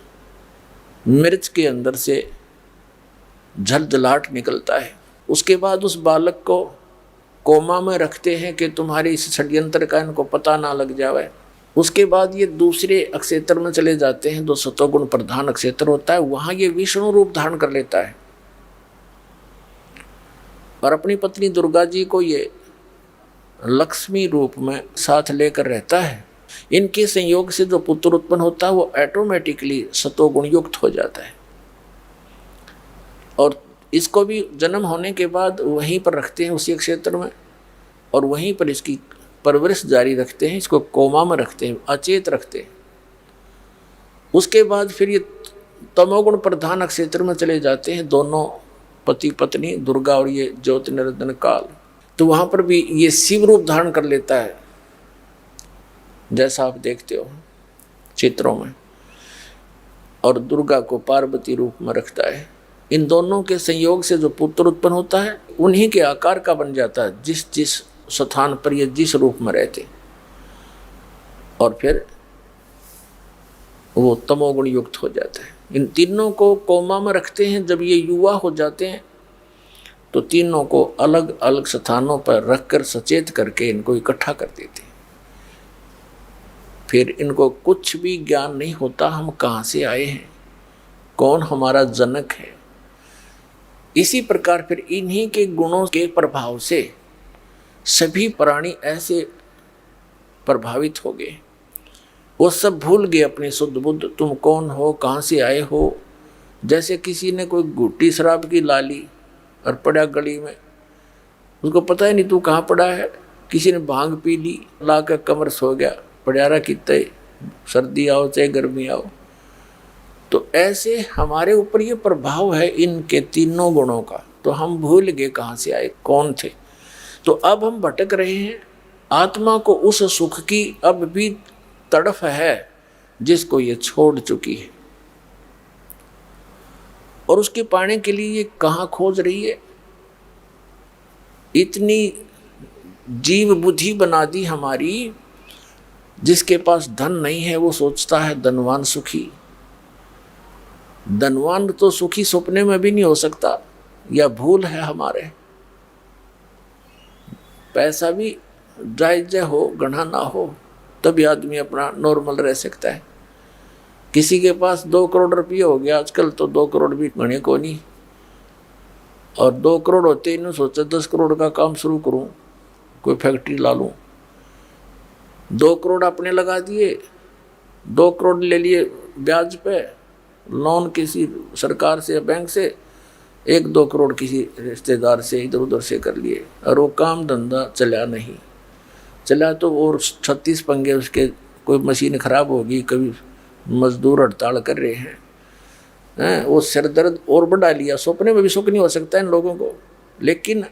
Speaker 2: मिर्च के अंदर से झलझलाहट निकलता है। उसके बाद उस बालक को कोमा में रखते हैं कि तुम्हारे इस षड्यंत्र का इनको पता ना लग जाए। उसके बाद ये दूसरे क्षेत्र में चले जाते हैं, जो सतोगुण प्रधान क्षेत्र होता है, वहाँ ये विष्णु रूप धारण कर लेता है, और अपनी पत्नी दुर्गा जी को ये लक्ष्मी रूप में साथ लेकर रहता है। इनके संयोग से जो पुत्र उत्पन्न होता है वो ऑटोमेटिकली सतोगुण युक्त हो जाता है, और इसको भी जन्म होने के बाद वहीं पर रखते हैं उसी क्षेत्र में, और वहीं पर इसकी परवरिश जारी रखते हैं। इसको कोमा में रखते हैं, अचेत रखते हैं। उसके बाद फिर ये तमोगुण प्रधान क्षेत्र में चले जाते हैं, दोनों पति पत्नी दुर्गा और ये ज्योति निरंजन काल। तो वहाँ पर भी ये शिव रूप धारण कर लेता है, जैसा आप देखते हो चित्रों में, और दुर्गा को पार्वती रूप में रखता है। इन दोनों के संयोग से जो पुत्र उत्पन्न होता है उन्हीं के आकार का बन जाता है, जिस जिस स्थान पर ये जिस रूप में रहते, और फिर वो तमोगुण युक्त हो जाता है। इन तीनों को कोमा में रखते हैं। जब ये युवा हो जाते हैं तो तीनों को अलग अलग स्थानों पर रखकर सचेत करके इनको इकट्ठा कर देते हैं। फिर इनको कुछ भी ज्ञान नहीं होता हम कहाँ से आए हैं, कौन हमारा जनक है। इसी प्रकार फिर इन्हीं के गुणों के प्रभाव से सभी प्राणी ऐसे प्रभावित हो गए, वो सब भूल गए अपनी शुद्ध बुद्ध, तुम कौन हो, कहाँ से आए हो। जैसे किसी ने कोई घुट्टी शराब की ला ली और पड़ा गली में, उसको पता ही नहीं तू कहाँ पड़ा है, किसी ने भांग पी ली, ला कर कमर सो गया, पड़ियारा कितने सर्दी आओ चाहे गर्मी आओ। तो ऐसे हमारे ऊपर ये प्रभाव है इनके तीनों गुणों का। तो हम भूल गए कहाँ से आए, कौन थे। तो अब हम भटक रहे हैं। आत्मा को उस सुख की अब भी तड़फ है जिसको ये छोड़ चुकी है, और उसके पाने के लिए ये कहाँ खोज रही है। इतनी जीव बुद्धि बना दी हमारी, जिसके पास धन नहीं है वो सोचता है धनवान सुखी। धनवान तो सुखी सपने में भी नहीं हो सकता, या भूल है हमारे। पैसा भी जायज हो, गढ़ा ना हो, तभी आदमी अपना नॉर्मल रह सकता है। किसी के पास 2 करोड़ रुपये हो गया आजकल, तो 2 करोड़ भी गणे को नहीं, और 2 करोड़ होते ही नहीं सोचा 10 करोड़ का काम शुरू करूं, कोई फैक्ट्री ला लूं। 2 करोड़ अपने लगा दिए, 2 करोड़ ले लिए ब्याज पे लोन किसी सरकार से या बैंक से, 1-2 करोड़ किसी रिश्तेदार से इधर उधर से कर लिए, और वो काम धंधा चला नहीं। चला तो और 36 पंगे उसके, कोई मशीन खराब होगी, कभी मजदूर हड़ताल कर रहे हैं, वो सिर दर्द और बढ़ा लिया। सपने में भी सुख नहीं हो सकता इन लोगों को। लेकिन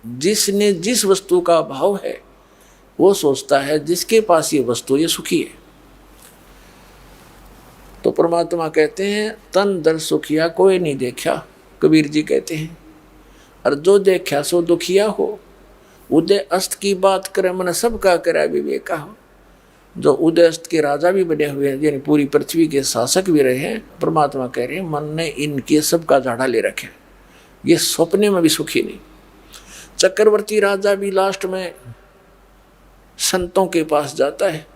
Speaker 2: जिसने जिस वस्तु का अभाव है वो सोचता है जिसके पास ये वस्तु ये सुखी है। तो परमात्मा कहते हैं तन दर सुखिया कोई नहीं देखा, कबीर जी कहते हैं, और जो देखा सो दुखिया हो। उदय अस्त की बात करे मन सबका करे विवेका हो। जो उदय अस्त के राजा भी बने हुए हैं, यानी पूरी पृथ्वी के शासक भी रहे हैं, परमात्मा कह रहे हैं मन ने इनके सबका झाड़ा ले रखे, ये सपने में भी सुखी नहीं। चक्रवर्ती राजा भी लास्ट में संतों के पास जाता है,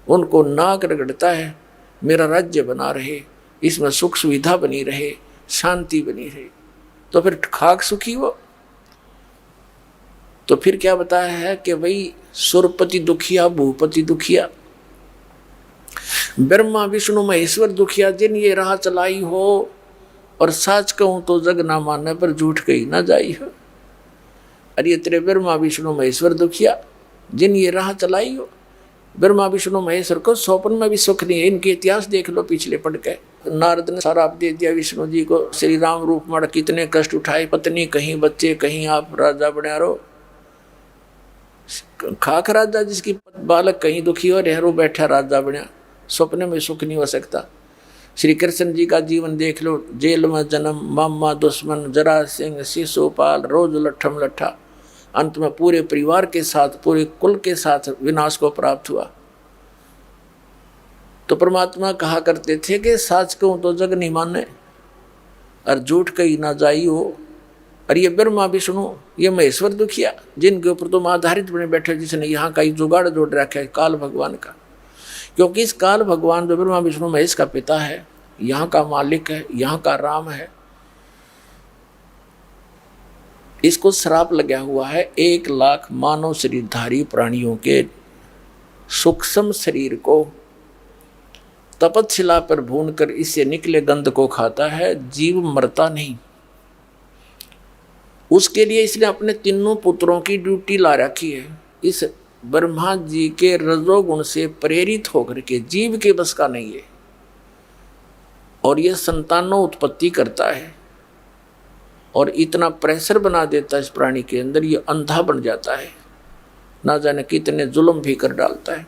Speaker 2: उनको नाक रगड़ता है, मेरा राज्य बना रहे, इसमें सुख सुविधा बनी रहे, शांति बनी रहे। तो फिर खाक सुखी वो। तो फिर क्या बताया है कि भाई सुरपति दुखिया, भूपति दुखिया, ब्रह्मा विष्णु महेश्वर दुखिया, जिन ये राह चलाई हो, और साच कहूं तो जग ना माने पर झूठ कही ना जाई हो। अरे तेरे ब्रह्मा विष्णु महेश्वर दुखिया, जिन ये राह चलाई हो। ब्रह्मा विष्णु महेश्वर को स्वप्न में भी सुख नहीं है। इनके इतिहास देख लो पिछले पढ़ के। नारद ने श्राप दे दिया विष्णु जी को, श्री राम रूप में कितने कष्ट उठाए, पत्नी कहीं, बच्चे कहीं, आप राजा बना रहो। खाक राजा जिसकी बालक कहीं दुखी हो, रहरो बैठा राजा बना, सपने में सुख नहीं हो सकता। श्री कृष्ण जी का जीवन देख लो, जेल में जन्म, मामा दुश्मन, जरासिंह, शिशुपाल, रोज लट्ठम लट्ठा, अंत में पूरे परिवार के साथ, पूरे कुल के साथ विनाश को प्राप्त हुआ। तो परमात्मा कहा करते थे कि साच कहूं तो जग नहीं माने, और झूठ कही ना जाई हो। और ये ब्रह्मा विष्णु, ये महेश्वर दुखिया, जिनके ऊपर तुम आधारित बने बैठे, जिसने यहाँ का जुगाड़ जोड़ रखा है काल भगवान का। क्योंकि इस काल भगवान जो ब्रह्मा विष्णु महेश का पिता है, यहाँ का मालिक है, यहाँ का राम है, इसको श्राप लगा हुआ है 1 लाख मानव शरीरधारी प्राणियों के सूक्ष्म शरीर को तपतशिला पर भून कर इससे निकले गंध को खाता है, जीव मरता नहीं। उसके लिए इसने अपने तीनों पुत्रों की ड्यूटी ला रखी है। इस ब्रह्मा जी के रजोगुण से प्रेरित होकर के, जीव के बस का नहीं है, और यह संतानों उत्पत्ति करता है, और इतना प्रेशर बना देता है इस प्राणी के अंदर, ये अंधा बन जाता है, ना जाने कितने जुल्म भी कर डालता है।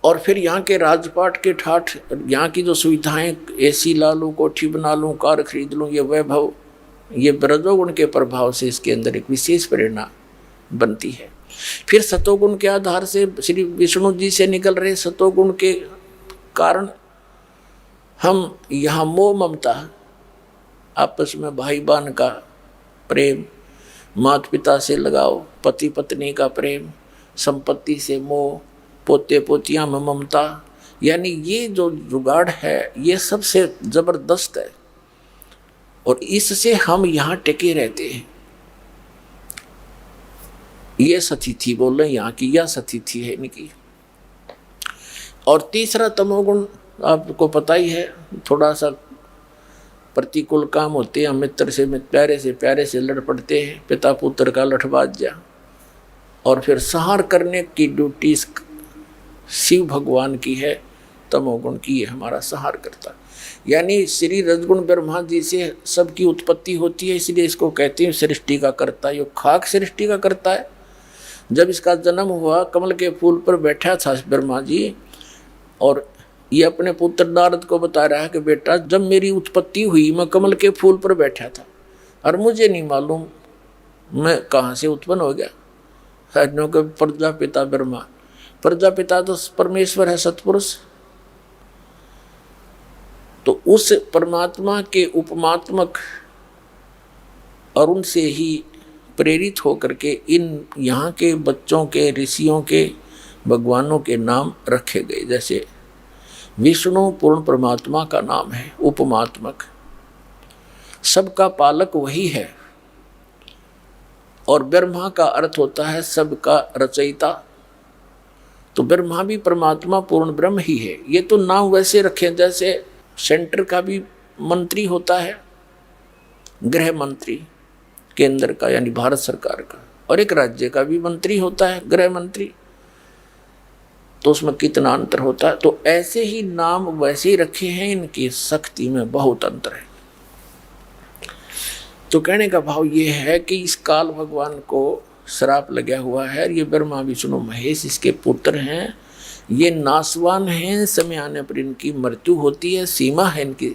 Speaker 2: और फिर यहाँ के राजपाट के ठाठ, यहाँ की जो सुविधाएं, एसी ला लूँ, कोठी बना लूँ, कार खरीद लूँ, ये वैभव, ये रजोगुण के प्रभाव से इसके अंदर एक विशेष प्रेरणा बनती है। फिर सतोगुण के आधार से श्री विष्णु जी से निकल रहे सतोगुण के कारण हम यहाँ मोह ममता, आपस में भाई बहन का प्रेम, माता पिता से लगाव, पति पत्नी का प्रेम, संपत्ति से मोह, पोते पोतियां में ममता, यानी ये जो जुगाड़ है ये सबसे जबरदस्त है, और इससे हम यहाँ टिके रहते हैं। ये सतिथि बोल रहे यहाँ की, यह सतिथि है इनकी। और तीसरा तमोगुण आपको पता ही है, थोड़ा सा प्रतिकूल काम होते हैं, मित्र से प्यारे से लड़ पड़ते हैं, पिता पुत्र का लठबाज जा, और फिर संहार करने की ड्यूटी शिव भगवान की है, तमोगुण की है हमारा संहार करता। यानी श्री रजगुण ब्रह्मा जी से सबकी उत्पत्ति होती है, इसलिए इसको कहते हैं सृष्टि का कर्ता। ये खाक सृष्टि का करता है। जब इसका जन्म हुआ कमल के फूल पर बैठा था ब्रह्मा जी, और ये अपने पुत्र नारद को बता रहा है कि बेटा जब मेरी उत्पत्ति हुई मैं कमल के फूल पर बैठा था और मुझे नहीं मालूम मैं कहाँ से उत्पन्न हो गया। प्रजापिता ब्रह्मा, प्रजापिता तो परमेश्वर है, सतपुरुष। तो उस परमात्मा के उपमात्मक और उनसे ही प्रेरित होकर के इन यहाँ के बच्चों के, ऋषियों के, भगवानों के नाम रखे गए। जैसे विष्णु पूर्ण परमात्मा का नाम है उपमात्मक, सबका पालक वही है। और ब्रह्मा का अर्थ होता है सबका रचयिता। तो ब्रह्मा भी परमात्मा पूर्ण ब्रह्म ही है। ये तो नाम वैसे रखे जैसे सेंटर का भी मंत्री होता है, गृह मंत्री केंद्र का यानी भारत सरकार का, और एक राज्य का भी मंत्री होता है गृह मंत्री। तो उसमें कितना अंतर होता है। तो ऐसे ही नाम वैसे ही रखे हैं, इनकी शक्ति में बहुत अंतर है। तो कहने का भाव ये है कि इस काल भगवान को श्राप लगा हुआ है। ये ब्रह्मा विष्णु महेश इसके पुत्र हैं। ये नासवान हैं, समय आने पर इनकी मृत्यु होती है, सीमा है इनकी।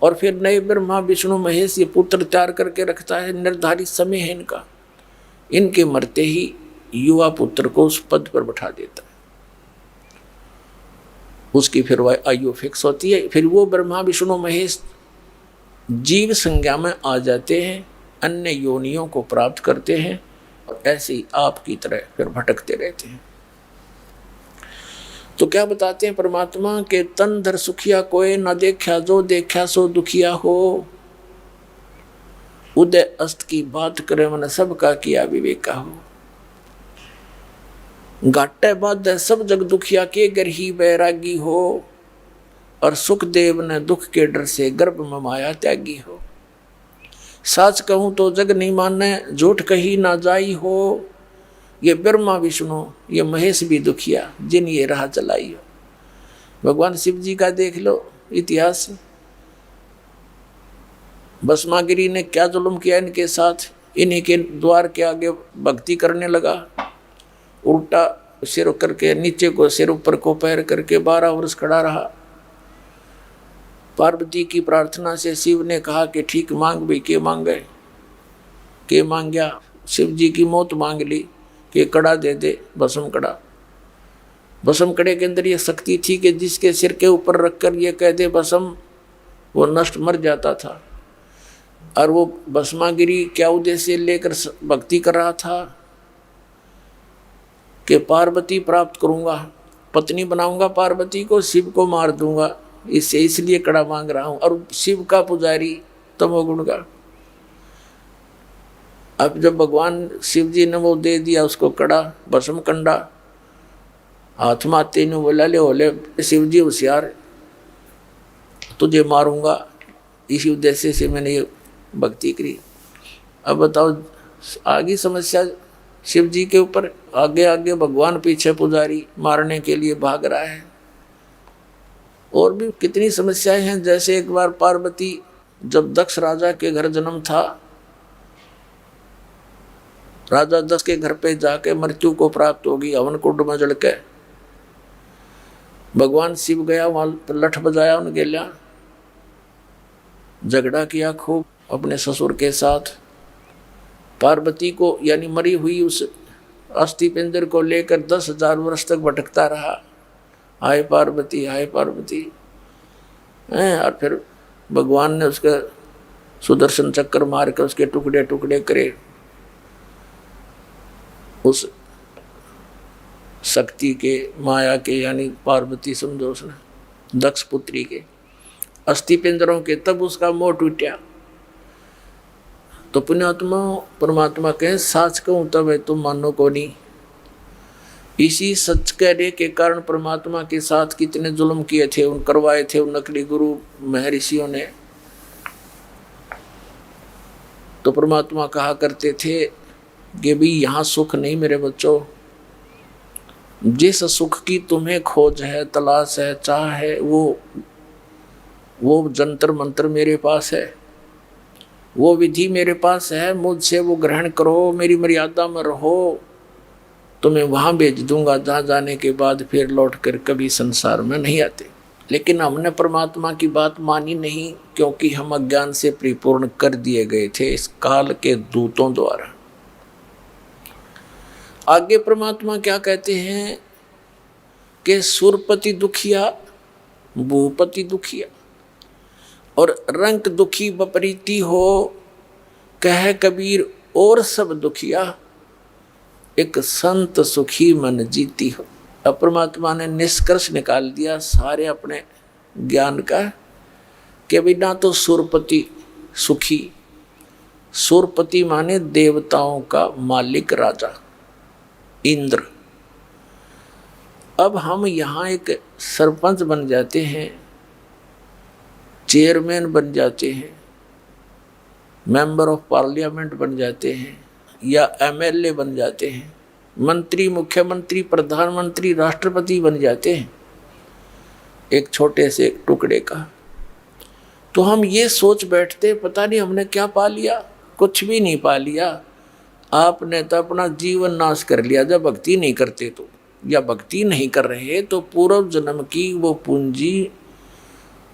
Speaker 2: और फिर नए ब्रह्मा विष्णु महेश ये पुत्र तैयार करके रखता है, निर्धारित समय है इनका। इनके मरते ही युवा पुत्र को उस पद पर बैठा देता है, उसकी फिर वह आयु फिक्स होती है। फिर वो ब्रह्मा विष्णु महेश जीव संज्ञा में आ जाते हैं, अन्य योनियों को प्राप्त करते हैं, और ऐसे ही आपकी तरह फिर भटकते रहते हैं। तो क्या बताते हैं परमात्मा के तन धर सुखिया कोई न देखा, जो देखा सो दुखिया हो। उदय अस्त की बात करे मन सबका किया विवेका हो। घाटे बाद सब जग दुखिया के घर ही बैरागी हो, और सुखदेव ने दुख के डर से गर्भ में माया त्यागी हो। साच कहूं तो जग नहीं माने, झूठ कही ना जाई हो। ये ब्रह्मा विष्णु ये महेश भी दुखिया जिन ये राह चलाई हो। भगवान शिव जी का देख लो इतिहास। भस्मागिरी ने क्या जुल्म किया इनके साथ। इन्हीं के द्वार के आगे भक्ति करने लगा, उल्टा सिर करके नीचे को सिर ऊपर को पैर करके 12 वर्ष खड़ा रहा। पार्वती की प्रार्थना से शिव ने कहा कि ठीक मांग भाई। के मांगे, के मांग गया। शिव जी की मौत मांग ली कि कड़ा दे दे, भस्म कड़ा। भस्म कड़े के अंदर ये शक्ति थी कि जिसके सिर के ऊपर रखकर ये कह दे भस्म, वो नष्ट मर जाता था। और वो भस्मागिरी क्या उद्देश्य लेकर भक्ति कर रहा था कि पार्वती प्राप्त करूंगा, पत्नी बनाऊंगा पार्वती को, शिव को मार दूंगा, इससे इसलिए कड़ा मांग रहा हूं। और शिव का पुजारी तमोगुण का। अब जब भगवान शिव जी ने वो दे दिया उसको कड़ा, भस्म कंडा, हाथ माते ने बोला ले होले शिव जी होशियार, तुझे मारूंगा, इसी उद्देश्य से मैंने ये भक्ति करी। अब बताओ आगे समस्या शिव जी के ऊपर, आगे आगे भगवान पीछे पुजारी मारने के लिए भाग रहा है। और भी कितनी समस्याएं हैं। जैसे एक बार पार्वती जब दक्ष राजा के घर जन्म था, राजा दक्ष के घर पे जाके मृत्यु को प्राप्त होगी हवन कुंड में जल के। भगवान शिव गया वहां, लठ बजाया उनके लिए, झगड़ा किया खूब अपने ससुर के साथ। पार्वती को यानी मरी हुई उस अस्थि पिंजर को लेकर 10,000 वर्ष तक भटकता रहा, हाय पार्वती हाय पार्वती। और फिर भगवान ने उसका सुदर्शन चक्कर मार कर उसके टुकड़े टुकड़े करे। उस शक्ति के, माया के, यानी पार्वती समझो उसने दक्ष पुत्री के अस्थि पिंजरों के, तब उसका मोह टूटा। तो पुण्यात्मा परमात्मा कहे साच कहूं तब है तुम मानो को नहीं। इसी सच कहने के कारण परमात्मा के साथ कितने जुल्म किए थे, उन करवाए थे उन नकली गुरु महर्षियों ने। तो परमात्मा कहा करते थे कि भी यहाँ सुख नहीं मेरे बच्चों, जिस सुख की तुम्हें खोज है, तलाश है, चाह है, वो जंतर मंत्र मेरे पास है, वो विधि मेरे पास है, मुझसे वो ग्रहण करो, मेरी मर्यादा में रहो, तो मैं वहाँ भेज दूंगा जहाँ जाने के बाद फिर लौट कर कभी संसार में नहीं आते। लेकिन हमने परमात्मा की बात मानी नहीं, क्योंकि हम अज्ञान से परिपूर्ण कर दिए गए थे इस काल के दूतों द्वारा। आगे परमात्मा क्या कहते हैं कि सुरपति दुखिया, भूपति दुखिया, और रंक दुखी विपरीती हो, कह कबीर और सब दुखिया, एक संत सुखी मन जीती हो। अब परमात्मा ने निष्कर्ष निकाल दिया सारे अपने ज्ञान का कि बिना तो सुरपति सुखी, सुरपति माने देवताओं का मालिक राजा इंद्र। अब हम यहाँ एक सरपंच बन जाते हैं, चेयरमैन बन जाते हैं, मेंबर ऑफ पार्लियामेंट बन जाते हैं, या एमएलए बन जाते हैं, मंत्री, मुख्यमंत्री, प्रधानमंत्री, राष्ट्रपति बन जाते हैं एक छोटे से एक टुकड़े का, तो हम ये सोच बैठते पता नहीं हमने क्या पा लिया। कुछ भी नहीं पा लिया। आपने तो अपना जीवन नाश कर लिया जब भक्ति नहीं करते तो, या भक्ति नहीं कर रहे तो पूर्व जन्म की वो पूंजी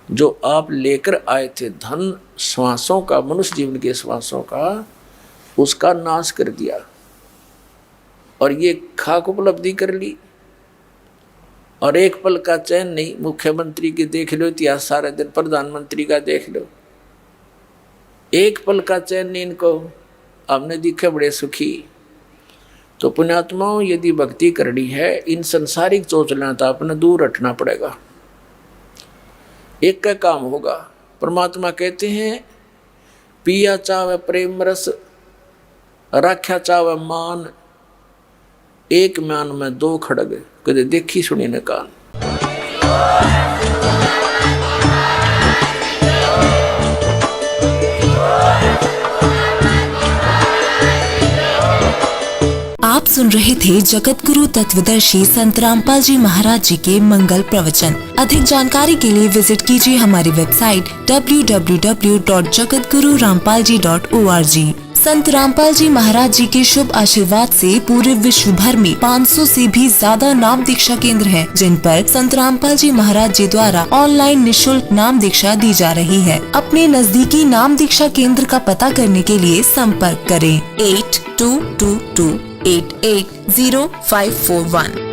Speaker 2: जो आप लेकर आए थे, धन श्वासों का, मनुष्य जीवन के श्वासों का, उसका नाश कर दिया और ये खाक उपलब्धि कर ली। और एक पल का चैन नहीं। मुख्यमंत्री की देख लो इतिहास सारे दिन, प्रधानमंत्री का देख लो, एक पल का चैन नहीं इनको। हमने दिखे बड़े सुखी। तो पुण्यात्माओं, यदि भक्ति करनी है, इन संसारिक चोचला तो अपने दूर हटना पड़ेगा। एक का काम होगा। परमात्मा कहते हैं पिया चावे प्रेम रस, राख्या चावे मान, एक म्यान में दो खड़ग, कदे देखी सुनी न कान।
Speaker 3: आप सुन रहे थे जगत गुरु तत्वदर्शी संत रामपाल जी महाराज जी के मंगल प्रवचन। अधिक जानकारी के लिए विजिट कीजिए हमारी वेबसाइट www.jagatgururampalji.org। संत रामपाल जी महाराज जी के शुभ आशीर्वाद से पूरे विश्व भर में 500 से भी ज्यादा नाम दीक्षा केंद्र हैं, जिन पर संत रामपाल जी महाराज जी द्वारा ऑनलाइन निशुल्क नाम दीक्षा दी जा रही है। अपने नजदीकी नाम दीक्षा केंद्र का पता करने के लिए संपर्क करें 8222880541।